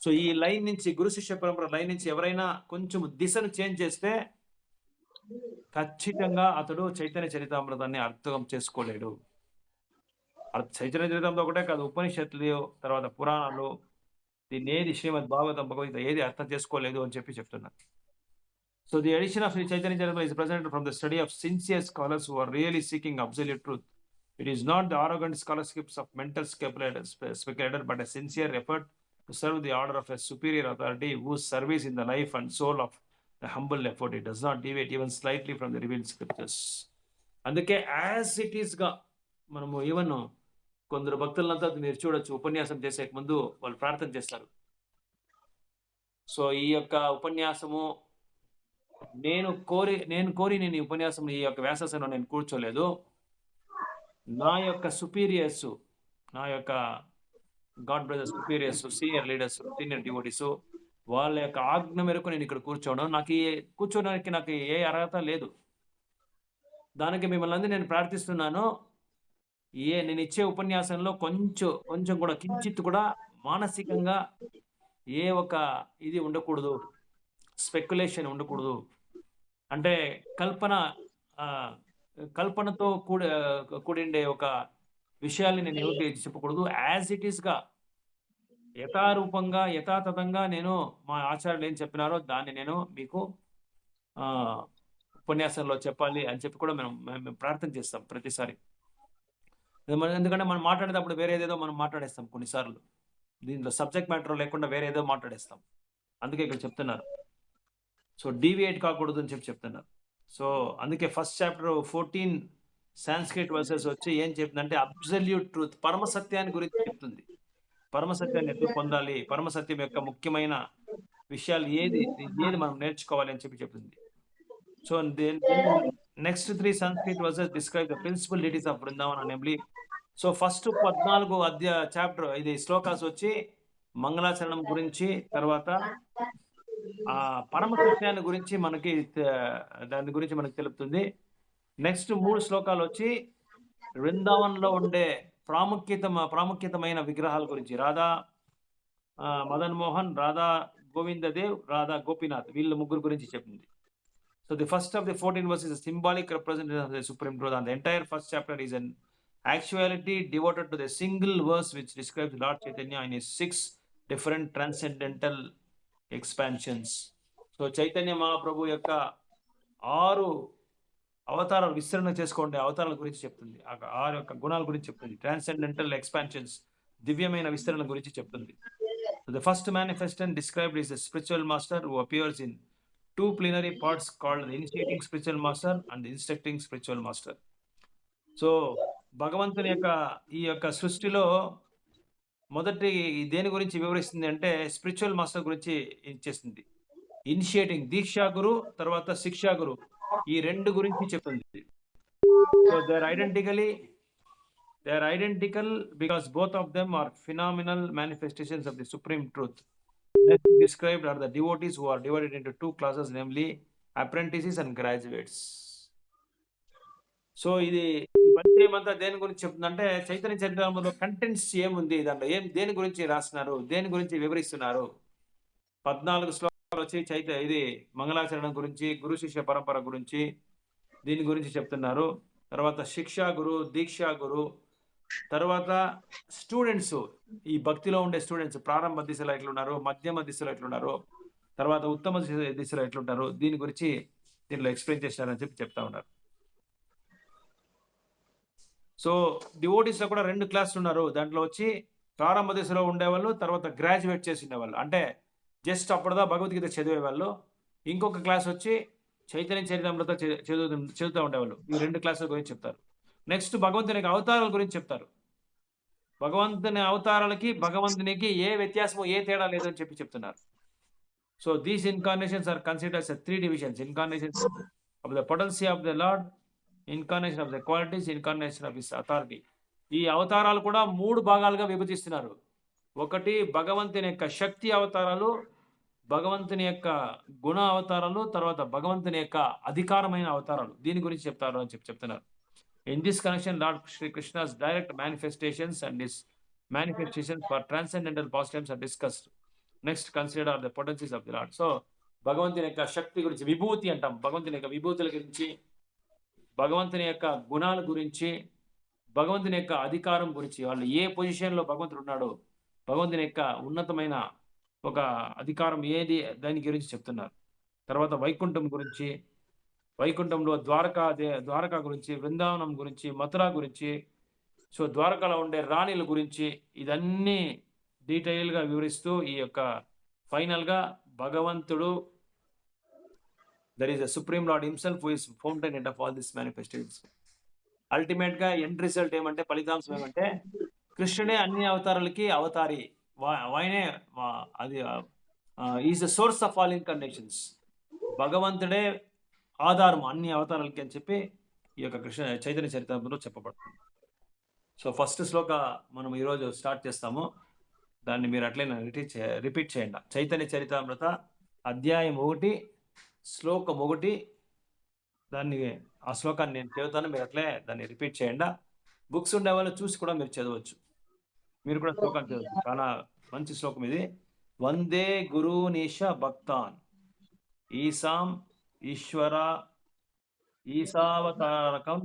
So ఈ లైన్ నుంచి, గురు శిష్య పరంపర లైన్ నుంచి ఎవరైనా కొంచెం దిశను చేంజ్ చేస్తే ఖచ్చితంగా అతడు చైతన్య చరితామృతాన్ని అర్థం చేసుకోలేడు. చైతన్య చరితామృతం ఒకటే కాదు, ఉపనిషత్తులు, తర్వాత పురాణాలు, దీన్ని ఏది శ్రీమద్ భాగవతం, భగవద్గీత ఏది అర్థం చేసుకోలేదు అని చెప్తున్నారు. So the edition of Shri Chaitanya చరితామృతం is presented from the study of sincere scholars who are really seeking absolute truth. It is not the arrogant scholarships of mental speculator, but a sincere effort to serve the order of a superior authority whose service in the life and soul of the humble effort. It does not deviate even slightly from the revealed scriptures. అందుకే యాజ్ ఇట్ ఈస్ గా మనము ఈవెన్ కొందరు భక్తులంతా మీరు చూడొచ్చు, ఉపన్యాసం చేసే ముందు వాళ్ళు ప్రార్థన చేస్తారు. సో ఈ యొక్క ఉపన్యాసము నేను కోరి ఈ ఉపన్యాసం, ఈ యొక్క వ్యాసంలో నేను కూర్చోలేదు, నా యొక్క సుపీరియర్స్, నా యొక్క God brothers, superiors, senior leaders, senior devotees, వాళ్ళ యొక్క ఆజ్ఞ మేరకు నేను ఇక్కడ కూర్చోవడం, కూర్చోడానికి నాకు ఏ అర్హత లేదు. దానికి మిమ్మల్ని అందరూ నేను ప్రార్థిస్తున్నాను. నేను ఇచ్చే ఉపన్యాసంలో కొంచెం కూడా కించిత్ కూడా మానసికంగా ఏ ఒక ఇది ఉండకూడదు, స్పెక్యులేషన్ ఉండకూడదు. అంటే కల్పనతో కూడిండే ఒక విషయాల్ని నేను ఎవరికి చెప్పకూడదు. యాజ్ ఇట్ ఈస్గా, యథారూపంగా, యథాతథంగా నేను మా ఆచార్యులు ఏం చెప్పినారో దాన్ని నేను మీకు ఉపన్యాసంలో చెప్పాలి అని చెప్పి కూడా మేము ప్రార్థన చేస్తాం ప్రతిసారి. ఎందుకంటే మనం మాట్లాడేటప్పుడు వేరేదేదో మనం మాట్లాడేస్తాం కొన్నిసార్లు, దీంట్లో సబ్జెక్ట్ మ్యాటర్ లేకుండా వేరేదో మాట్లాడేస్తాం. అందుకే ఇక్కడ చెప్తున్నారు, సో డీవియేట్ కాకూడదు అని చెప్తున్నారు. సో అందుకే ఫస్ట్ చాప్టర్ 14 సాంస్క్రిట్ వర్సెస్ వచ్చి ఏం చెప్తుందంటే అబ్సల్యూట్ ట్రూత్, పరమసత్యాన్ని గురించి చెప్తుంది. పరమసత్యాన్ని ఎందుకు పొందాలి, పరమసత్యం యొక్క ముఖ్యమైన విషయాలు ఏది మనం నేర్చుకోవాలి అని చెప్తుంది. So next 3 Sanskrit verses describe the principal deities of Vrindavan, namely. So first 14 chapter ఇది శ్లోకాస్ వచ్చి మంగళాచరణం గురించి, తర్వాత ఆ పరమ సత్యాన్ని గురించి మనకి దాని గురించి మనకు తెలుపుతుంది. నెక్స్ట్ 3 శ్లోకాలు వచ్చి వృందావనంలో ఉండే ప్రాముఖ్యతమైన విగ్రహాల గురించి, రాధా మదన్ మోహన్, రాధా గోవిందదేవ్, రాధా గోపీనాథ్, వీళ్ళ ముగ్గురు గురించి చెప్పింది. So the first of the 14 verses is a symbolic representation of the supreme truth, and the entire first chapter is an actuality devoted to the single verse which describes Lord Chaitanya in his 6 different transcendental expansions. So Chaitanya Mahaprabhu యొక్క 6 అవతారాలు విస్తరణ చేసుకోండి అవతారాల గురించి చెప్తుంది. ఆ 6 యొక్క గుణాల గురించి చెప్తుంది. ట్రాన్సెండెంటల్ ఎక్స్పాన్షన్స్, దివ్యమైన విస్తరణ గురించి చెప్తుంది. So the first manifestant described is a spiritual master who appears in 2 plenary parts called the initiating spiritual master and the instructing spiritual master. So భగవంతుని యొక్క ఈ యొక్క సృష్టిలో మొదటి దేని గురించి వివరిస్తుంది అంటే స్పిరిచువల్ మాస్టర్ గురించి ఇచ్చేస్తుంది. ఇనిషియేటింగ్ దీక్షా గురు, తర్వాత శిక్షా గురు, ఈ 2 గురించి చెప్తుంది. So they are identical because both of them are phenomenal manifestations of the supreme truth. Next described are the devotees who are divided into 2 classes, namely apprentices and graduates. So ఇది అంతా దేని గురించి చెప్తుందంటే చైతన్య చరితామృతంలో కంటెంట్స్ ఏముంది, దాంట్లో దేని గురించి రాస్తున్నారు, దేని గురించి వివరిస్తున్నారు. 14 శ్లోకాలు వచ్చి ఇది మంగళాచరణం గురించి, గురు శిష్య పరంపర గురించి, దీని గురించి చెప్తున్నారు. తర్వాత శిక్షా గురు, దీక్షా గురు, తర్వాత స్టూడెంట్స్, ఈ భక్తిలో ఉండే స్టూడెంట్స్ ప్రారంభ దిశలో ఎట్లున్నారు, మధ్యమ దిశలో ఎట్లున్నారు, తర్వాత ఉత్తమ దిశలో ఎట్లుంటారు, దీని గురించి దీంట్లో ఎక్స్ప్లెయిన్ చేశారని చెప్పి చెప్తా ఉన్నారు. సో డివోటీస్ లో కూడా 2 క్లాసులు ఉన్నారు. దాంట్లో వచ్చి ప్రారంభ దిశలో ఉండేవాళ్ళు, తర్వాత గ్రాడ్యుయేట్ చేసి ఉండేవాళ్ళు, అంటే జస్ట్ అప్పుడుదా భగవద్గీత చదివే వాళ్ళు. ఇంకొక క్లాస్ వచ్చి చైతన్య చరితామృత చదువుతూ ఉండేవాళ్ళు. ఈ 2 క్లాసుల గురించి చెప్తారు. నెక్స్ట్ భగవంతుని యొక్క అవతారాల గురించి చెప్తారు. భగవంతుని అవతారాలకి భగవంతునికి ఏ వ్యత్యాసము, ఏ తేడా లేదని చెప్పి చెప్తున్నారు. So these incarnations are considered as 3 divisions: incarnations of the potency of the Lord, incarnation of the qualities, incarnation of his authority. ఈ అవతారాలు కూడా 3 భాగాలుగా విభజిస్తున్నారు. ఒకటి భగవంతుని యొక్క శక్తి అవతారాలు, భగవంతుని యొక్క గుణ అవతారాలు, తర్వాత భగవంతుని యొక్క అధికారమైన అవతారాలు, దీని గురించి చెప్తారు అని చెప్తున్నారు. In this connection, Lord Shri Krishna's direct manifestations and his manifestations for transcendental pastimes are discussed. Next, consider the potencies of the Lord. So, భగవంతుని యొక్క శక్తి గురించి, విభూతి అంటాం, భగవంతుని యొక్క విభూతుల గురించి, భగవంతుని యొక్క గుణాల గురించి, భగవంతుని యొక్క అధికారం గురించి, వాళ్ళు ఏ పొజిషన్లో భగవంతుడు ఉన్నాడో, భగవంతుని యొక్క ఉన్నతమైన ఒక అధికారం ఏది, దాని గురించి చెప్తున్నారు. తర్వాత వైకుంఠం గురించి, వైకుంఠంలో ద్వారకా గురించి, బృందావనం గురించి, మథురా గురించి, సో ద్వారకాలో ఉండే రాణిల గురించి, ఇదన్నీ డీటెయిల్గా వివరిస్తూ ఈ యొక్క ఫైనల్గా భగవంతుడు, there is a supreme Lord himself who is fountain head of all this manifestations. అల్టిమేట్గా ఎండ్ రిజల్ట్ ఏమంటే, ఫలితాంశం ఏమంటే, కృష్ణుడే అన్ని అవతారాలకి అవతారి, ఆయనే అది is the source of all incarnations. భగవంతుడే ఆధారం అన్ని అవతారాలకి అని చెప్పి ఈ యొక్క చైతన్య చరితామృతంలో చెప్పబడుతుంది. సో ఫస్ట్ శ్లోక మనం ఈరోజు స్టార్ట్ చేస్తాము. దాన్ని మీరు అట్లనే రిపీట్ చేయండి. చైతన్య చరితామృత అధ్యాయం 1 శ్లోకం 1, దాన్ని ఆ శ్లోకాన్ని నేను చదువుతాను, మీరు అట్లే దాన్ని రిపీట్ చేయండి. బుక్స్ ఉండే వాళ్ళు చూసి కూడా మీరు చదవచ్చు, మీరు కూడా శ్లోకాన్ని చదవచ్చు. చాలా మంచి శ్లోకం ఇది. వందే గురునీశ భక్తాన్ ఈశాం ఈశ్వర ఈశావతారకం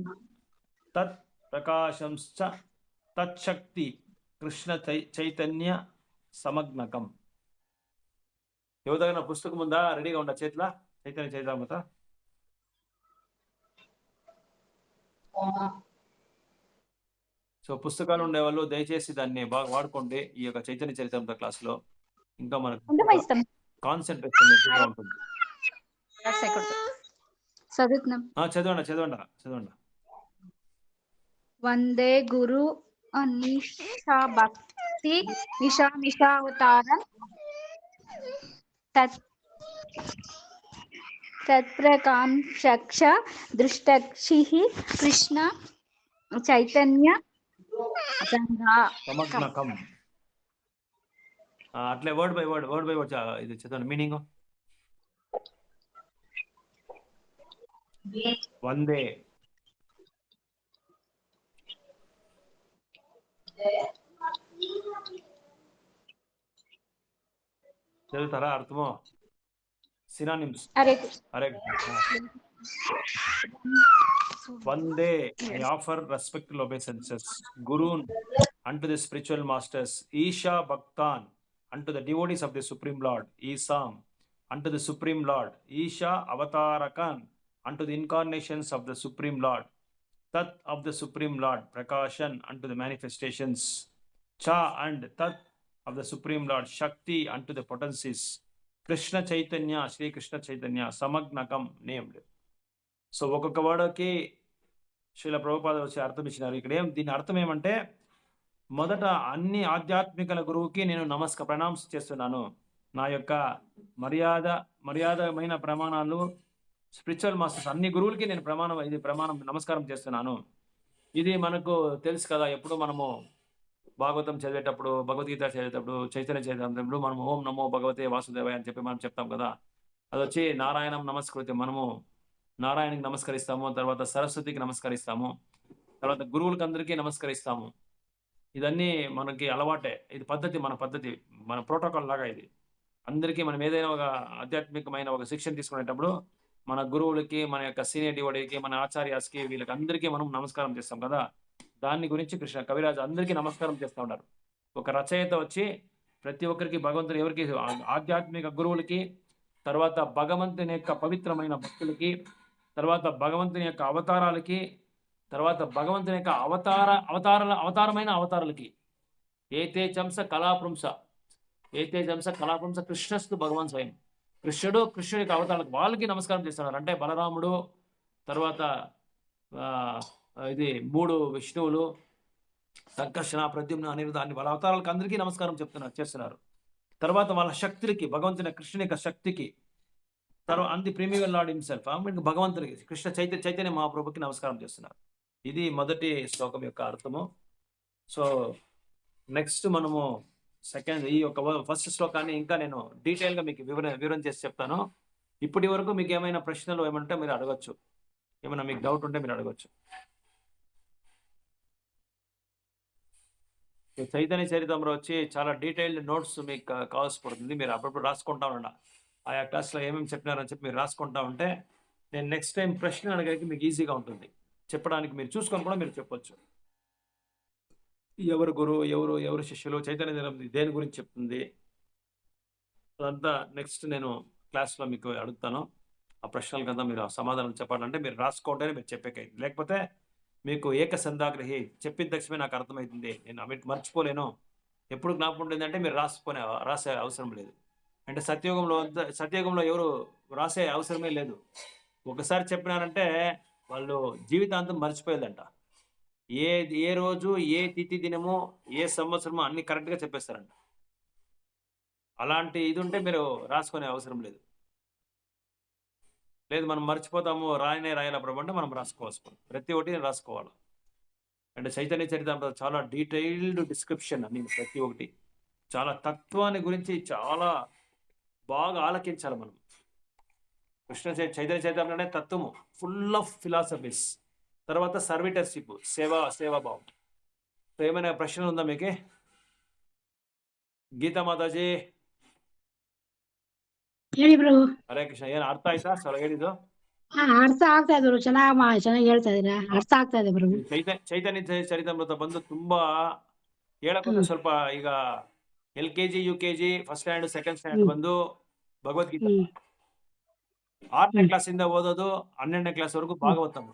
తత్ ప్రకాశంశ్చ తచ్చక్తి కృష్ణ చైతన్య సమగ్నకం. ఎవరిదైనా పుస్తకం ఉందా? రెడీగా ఉందా చేతిలో? చైతన్య చరితామృత. సో పుస్తకాలు ఉండేవాళ్ళు దయచేసి దాన్ని బాగా వాడుకోండి ఈ యొక్క చైతన్య చరితామృత క్లాస్లో. ఇంకా మనకు కాన్సన్ట్రేషన్ ఎక్కువగా ఉంటుంది. చదవండి. వందే గురు నిశా భక్తి నిశావతారం తత్ప్రకాశక్ష దృష్టక్షి కృష్ణ చైతన్య సమగ్నకం. అట్లే వర్డ్ బై వర్డ్ ఇది చదవండి మీనింగ్. వందే, చదువుతారా అర్థమో? సినానిమ్స్. హరే హరే Vande, I offer respectful obeisances. Gurun, unto the spiritual masters. Isha Bhaktan, unto the devotees of the Supreme Lord. Isam, unto the Supreme Lord. Isha Avatarakan, unto the incarnations of the Supreme Lord. Tat of the Supreme Lord. Prakashan, unto the manifestations. Cha and Tat of the Supreme Lord. Shakti, unto the potencies. Krishna Chaitanya, Sri Krishna Chaitanya, Samagnakam, named. So ఒక్కొక్క వర్డ్కి శ్రీల ప్రభుపాద వచ్చి అర్థం ఇచ్చినారు. ఇక్కడ దీని అర్థం ఏమంటే, మొదట అన్ని ఆధ్యాత్మికల గురువుకి నేను ప్రణామం చేస్తున్నాను. నా యొక్క మర్యాదమైన ప్రమాణాలు స్పిరిచువల్ మాస్టర్స్ అన్ని గురువులకి నేను ప్రమాణం నమస్కారం చేస్తున్నాను. ఇది మనకు తెలుసు కదా, ఎప్పుడు మనము భాగవతం చదివేటప్పుడు, భగవద్గీత చదివేటప్పుడు, చైతన్య చదివేటప్పుడు మనము ఓం నమో భగవతే వాసుదేవాయ అని చెప్పి మనం చెప్తాం కదా. అది వచ్చి నారాయణం నమస్కృతి, మనము నారాయణకి నమస్కరిస్తాము, తర్వాత సరస్వతికి నమస్కరిస్తాము, తర్వాత గురువులకి అందరికీ నమస్కరిస్తాము. ఇదన్నీ మనకి అలవాటే, ఇది మన పద్ధతి, మన ప్రోటోకాల్ లాగా ఇది. అందరికీ మనం ఏదైనా ఒక ఆధ్యాత్మికమైన ఒక శిక్షణ తీసుకునేటప్పుడు మన గురువులకి, మన యొక్క సీనియర్ డివోటీకి, మన ఆచార్యాస్కి, వీళ్ళకి అందరికీ మనం నమస్కారం చేస్తాం కదా. దాని గురించి కృష్ణ కవిరాజు అందరికీ నమస్కారం చేస్తూ ఉంటారు. ఒక రచయిత వచ్చి ప్రతి ఒక్కరికి భగవంతుని, ఎవరికి ఆధ్యాత్మిక గురువులకి, తర్వాత భగవంతుని యొక్క పవిత్రమైన భక్తులకి, తర్వాత భగవంతుని యొక్క అవతారాలకి, తర్వాత భగవంతుని యొక్క అవతారమైన అవతారాలకి, ఏతేజంస కళాపుంస కృష్ణస్తు భగవాన్ స్వయం, కృష్ణుడి యొక్క అవతారాలకు వాళ్ళకి నమస్కారం చేస్తున్నారు. అంటే బలరాముడు, తర్వాత ఇది 3 విష్ణువులు, సంకర్షణ, ప్రద్యుమ్న, అనిరుద్ధ, అన్ని వాళ్ళ అవతారాలకు అందరికీ నమస్కారం చేస్తున్నారు. తర్వాత వాళ్ళ శక్తులకి, భగవంతుని కృష్ణుని యొక్క శక్తికి, తర్వాత అంది ప్రీమియర్ లార్డ్ హిమ్సెల్ఫ్, భగవంతుడికి, కృష్ణ చైతన్య మహాప్రభుకి నమస్కారం చేస్తున్నారు. ఇది మొదటి శ్లోకం యొక్క అర్థము. సో నెక్స్ట్ మనము ఈ యొక్క ఫస్ట్ శ్లోకాన్ని ఇంకా నేను డీటెయిల్గా మీకు వివరణ చేసి చెప్తాను. ఇప్పటి వరకు మీకు ఏమైనా ప్రశ్నలు ఏమంటే మీరు అడగచ్చు, ఏమైనా మీకు డౌట్ ఉంటే మీరు అడగచ్చు. చైతన్య చరిత్రలో వచ్చి చాలా డీటెయిల్డ్ నోట్స్ మీకు కావాల్సి పడుతుంది. మీరు అప్పుడప్పుడు రాసుకుంటా ఉండాలి. ఆయా క్లాస్లో ఏమేమి చెప్పినారని చెప్పి మీరు రాసుకుంటా ఉంటే నేను నెక్స్ట్ టైం ప్రశ్న అడగడానికి మీకు ఈజీగా ఉంటుంది. చెప్పడానికి మీరు చూసుకొని కూడా మీరు చెప్పొచ్చు. ఎవరు గురువు, ఎవరు శిష్యులు, చైతన్య చరిత్ర దేని గురించి చెప్తుంది, అదంతా నెక్స్ట్ నేను క్లాస్లో మీకు అడుగుతాను. ఆ ప్రశ్నలకంతా మీరు సమాధానం చెప్పాలంటే మీరు రాసుకుంటేనే మీరు చెప్పేకైంది. లేకపోతే మీకు ఏకసంధాగ్రహి చెప్పిన తక్షణమే నాకు అర్థమవుతుంది, నేను మీకు మర్చిపోలేను, ఎప్పుడు జ్ఞాపకం ఉంటుంది అంటే మీరు రాసే అవసరం లేదు. అంటే సత్యయుగంలో ఎవరు రాసే అవసరమే లేదు. ఒకసారి చెప్పినారంటే వాళ్ళు జీవితాంతం మర్చిపోయేదంట. ఏ రోజు, ఏ తిథి దినము, ఏ సంవత్సరము అన్ని కరెక్ట్గా చెప్పేస్తారంట. అలాంటి ఇది ఉంటే మీరు రాసుకునే అవసరం లేదు. మనం మర్చిపోతాము, రాయాల ప్రభు అంటే మనం రాసుకోవాల్సి, ప్రతి ఒక్కటి రాసుకోవాలి. అంటే చైతన్య చరిత్ర చాలా డీటెయిల్డ్ డిస్క్రిప్షన్ అని, ప్రతి ఒక్కటి చాలా తత్వాన్ని గురించి చాలా బాగా ఆలకించాలి మనం. చైతన్య చరిత్రలోనే తత్వము, ఫుల్ ఆఫ్ ఫిలాసఫీస్, తర్వాత సర్వీటర్షిప్, సేవాభావం. సో ఏమైనా ప్రశ్నలు ఉందా మీకే? ಗೀತಾ ಮಾತಾಜಿ ಹೇಳಿ ಪ್ರಭು. ಹರೇ ಕೃಷ್ಣ. ಏನ್ ಅರ್ಥ ಆಯ್ತಾ ಸರ್ ಹೇಳಿದ್ದು? ಅರ್ಥ ಆಗ್ತಾ ಇದೆ ಚೆನ್ನಾಗಿ ಹೇಳ್ತಾ ಇದೀರಾ, ಅರ್ಥ ಆಗ್ತಾ ಇದೆ ಪ್ರಭು. ಚೈತನ್ಯ ಚರಿತಾಮೃತ ಬಂದು ತುಂಬಾ ಹೇಳಕ್ಕೆ ಸ್ವಲ್ಪ ಈಗ LKG UKG first stand second stand ಬಂದು ಭಗವದ್ಗೀತಾ 6ನೇ ಕ್ಲಾಸ್ ಇಂದ ಓದೋದು 12ನೇ ಕ್ಲಾಸ್ ವರೆಗೂ ಭಾಗವತಂ.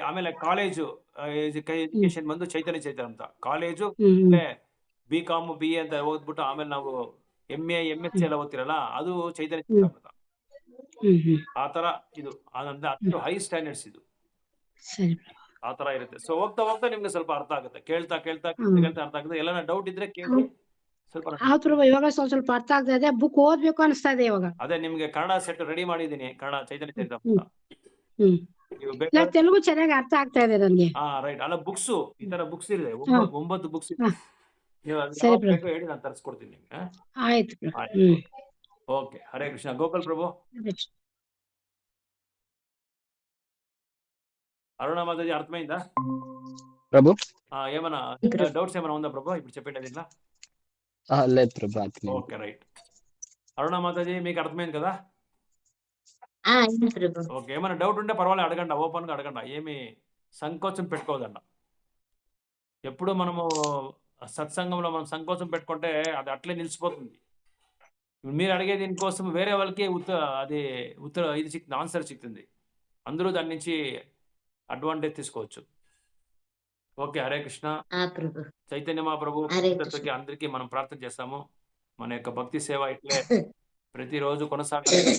ಆಮೇಲೆ ಕಾಲೇಜು ಎಜುಕೇಶನ್ ಬಂದು ಚೈತನ್ಯ ಚರಿತಾಮೃತ. ಕಾಲೇಜು BCom BA ಅಂತ ಓದ್ಬಿಟ್ಟು ಆಮೇಲೆ ನಾವು MA MSc ಎಲ್ಲ ಓದ್ತಿರಲ್ಲ, ಅದು ಚೈತನ್ಯ ಚರಿತಾಮೃತ. ಆ ತರ ಇದು ಅಷ್ಟು ಹೈ ಸ್ಟ್ಯಾಂಡರ್ಡ್ಸ್ ಇದು, ಆ ತರ ಇರುತ್ತೆ. ಸೊ ಹೋಗ್ತಾ ನಿಮ್ಗೆ ಸ್ವಲ್ಪ ಅರ್ಥ ಆಗುತ್ತೆ, ಕೇಳ್ತಾ ಅರ್ಥ ಆಗುತ್ತೆ. ಎಲ್ಲ ಡೌಟ್ ಇದ್ರೆ ಕೇಳಿ. ಇವಾಗ ಸ್ವಲ್ಪ ಅರ್ಥ ಆಗ್ತಾ ಇದೆ, ಬುಕ್ ಓದ್ಬೇಕು ಅನಿಸ್ತಾ ಇದೆ ಇವಾಗ. ಅದೇ ನಿಮ್ಗೆ ಕನ್ನಡ ಸೆಟ್ ರೆಡಿ ಮಾಡಿದೀನಿ, ಕನ್ನಡ ಚೈತನ್ಯ ಚರಿತಾಮೃತ. ತೆಲುಗು ಚೆನ್ನಾಗಿ ಅರ್ಥ ಆಗ್ತಾ ಇದೆ ನನಗೆ. ರೈಟ್. ಅಲ್ಲ ಬುಕ್ಸ್, ಈ ತರ ಬುಕ್ಸ್ ಇದೆ, 9 ಬುಕ್ಸ್ ಇದೆ. ನೀವು ಅದು ಸರಿ ಯಾವಾಗ ಪ್ರಭು. ಬೇಕೋ ಹೇಳಿ ನಾನು ತರಿಸ್ಕೊಡ್ತೀನಿ ನಿಮ್ಗೆ. ಆಯ್ತು ಪ್ರಭು. ಆಯ್ತು. ಓಕೆ, ಹರೇ ಕೃಷ್ಣ. ಗೋಪಾಲ್ ಪ್ರಭು, అరుణ మాతాజీ అర్థమైందా? ప్రభు ఏమన్నా డౌట్స్ ఏమైనా ఉందా ప్రభు ఇప్పుడు చెప్పండి దీంట్లో? లేదు ప్రభు అర్థమైంది. Okay, right. అరుణ మాతాజీ మీకు అర్థమైంది కదా? ఓకే, ఏమైనా డౌట్ ఉంటే పర్వాలేదు అడగండి, ఓపెన్గా అడగండి, ఏమి సంకోచం పెట్టుకోవద్దండి. ఎప్పుడు మనము సత్సంగంలో మనం సంకోచం పెట్టుకుంటే అది అట్లే నిలిచిపోతుంది. మీరు అడిగే దీనికోసం వేరే వాళ్ళకి ఇది చిక్తుంది, ఆన్సర్ చిక్తుంది, అందరూ దాని నుంచి అడ్వాంటేజ్ తీసుకోవచ్చు. ఓకే, హరే కృష్ణ. చైతన్య మహాప్రభు అందరికీ మనం ప్రార్థన చేస్తాము. మన యొక్క భక్తి సేవ ఇట్లే ప్రతిరోజు కొనసాగాలి.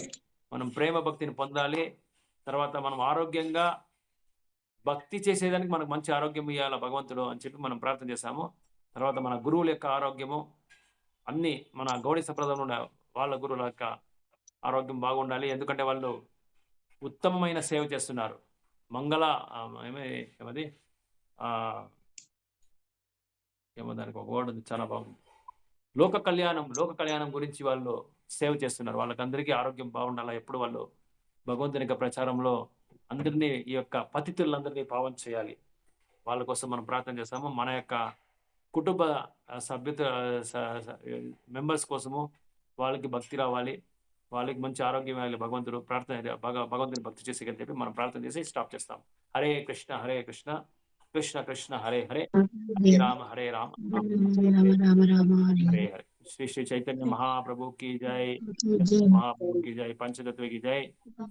మనం ప్రేమ భక్తిని పొందాలి. తర్వాత మనం ఆరోగ్యంగా భక్తి చేసేదానికి మనకు మంచి ఆరోగ్యం ఇవ్వాలి భగవంతుడు అని చెప్పి మనం ప్రార్థన చేస్తాము. తర్వాత మన గురువుల యొక్క ఆరోగ్యము అన్ని మన గౌడీ సంప్రదాయంలో వాళ్ళ గురువుల యొక్క ఆరోగ్యం బాగుండాలి. ఎందుకంటే వాళ్ళు ఉత్తమమైన సేవ చేస్తున్నారు. మంగళ ఏమది ఏమో దానికి ఒక వర్డ్ ఉంది, చాలా బాగుంది. లోక కళ్యాణం గురించి వాళ్ళు సేవ చేస్తున్నారు. వాళ్ళకందరికీ ఆరోగ్యం బాగుండాలా. ఎప్పుడు వాళ్ళు భగవంతుని యొక్క ప్రచారంలో అందరినీ, ఈ యొక్క పతితులందరినీ పావన చేయాలి. వాళ్ళ కోసం మనం ప్రార్థన చేస్తాము. మన యొక్క కుటుంబ సభ్యుత మెంబర్స్ కోసము వాళ్ళకి భక్తి రావాలి, వాళ్ళకి మంచి ఆరోగ్యం ఇవ్వాలి. భగవంతుని భక్తి చేసి అని చెప్పి మనం ప్రార్థన చేసి స్టాప్ చేస్తాం. హరే కృష్ణ హరే కృష్ణ కృష్ణ కృష్ణ హరే హరే హరే రామ హరే రామ హరే హరే. శ్రీ శ్రీ చైతన్య మహాప్రభు की जय, महाप्रभु की जय, पंचतत्व की जय,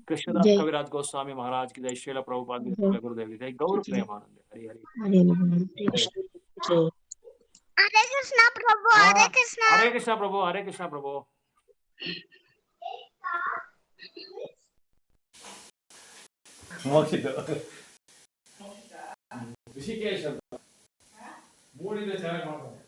कृष्णदास कविराज गोस्वामी महाराज की जय, श्रील प्रभुपाद गुरुदेव की जय, गौर प्रेमानंद हरि हरि। हरे कृष्ण प्रभु, हरे कृष्ण, हरे कृष्ण प्रभु, हरे कृष्ण प्रभु। ऋषिकेश ಮೂಡಿಂದ ಚೆನ್ನಾಗಿ ಮಾಡ್ತಾರೆ.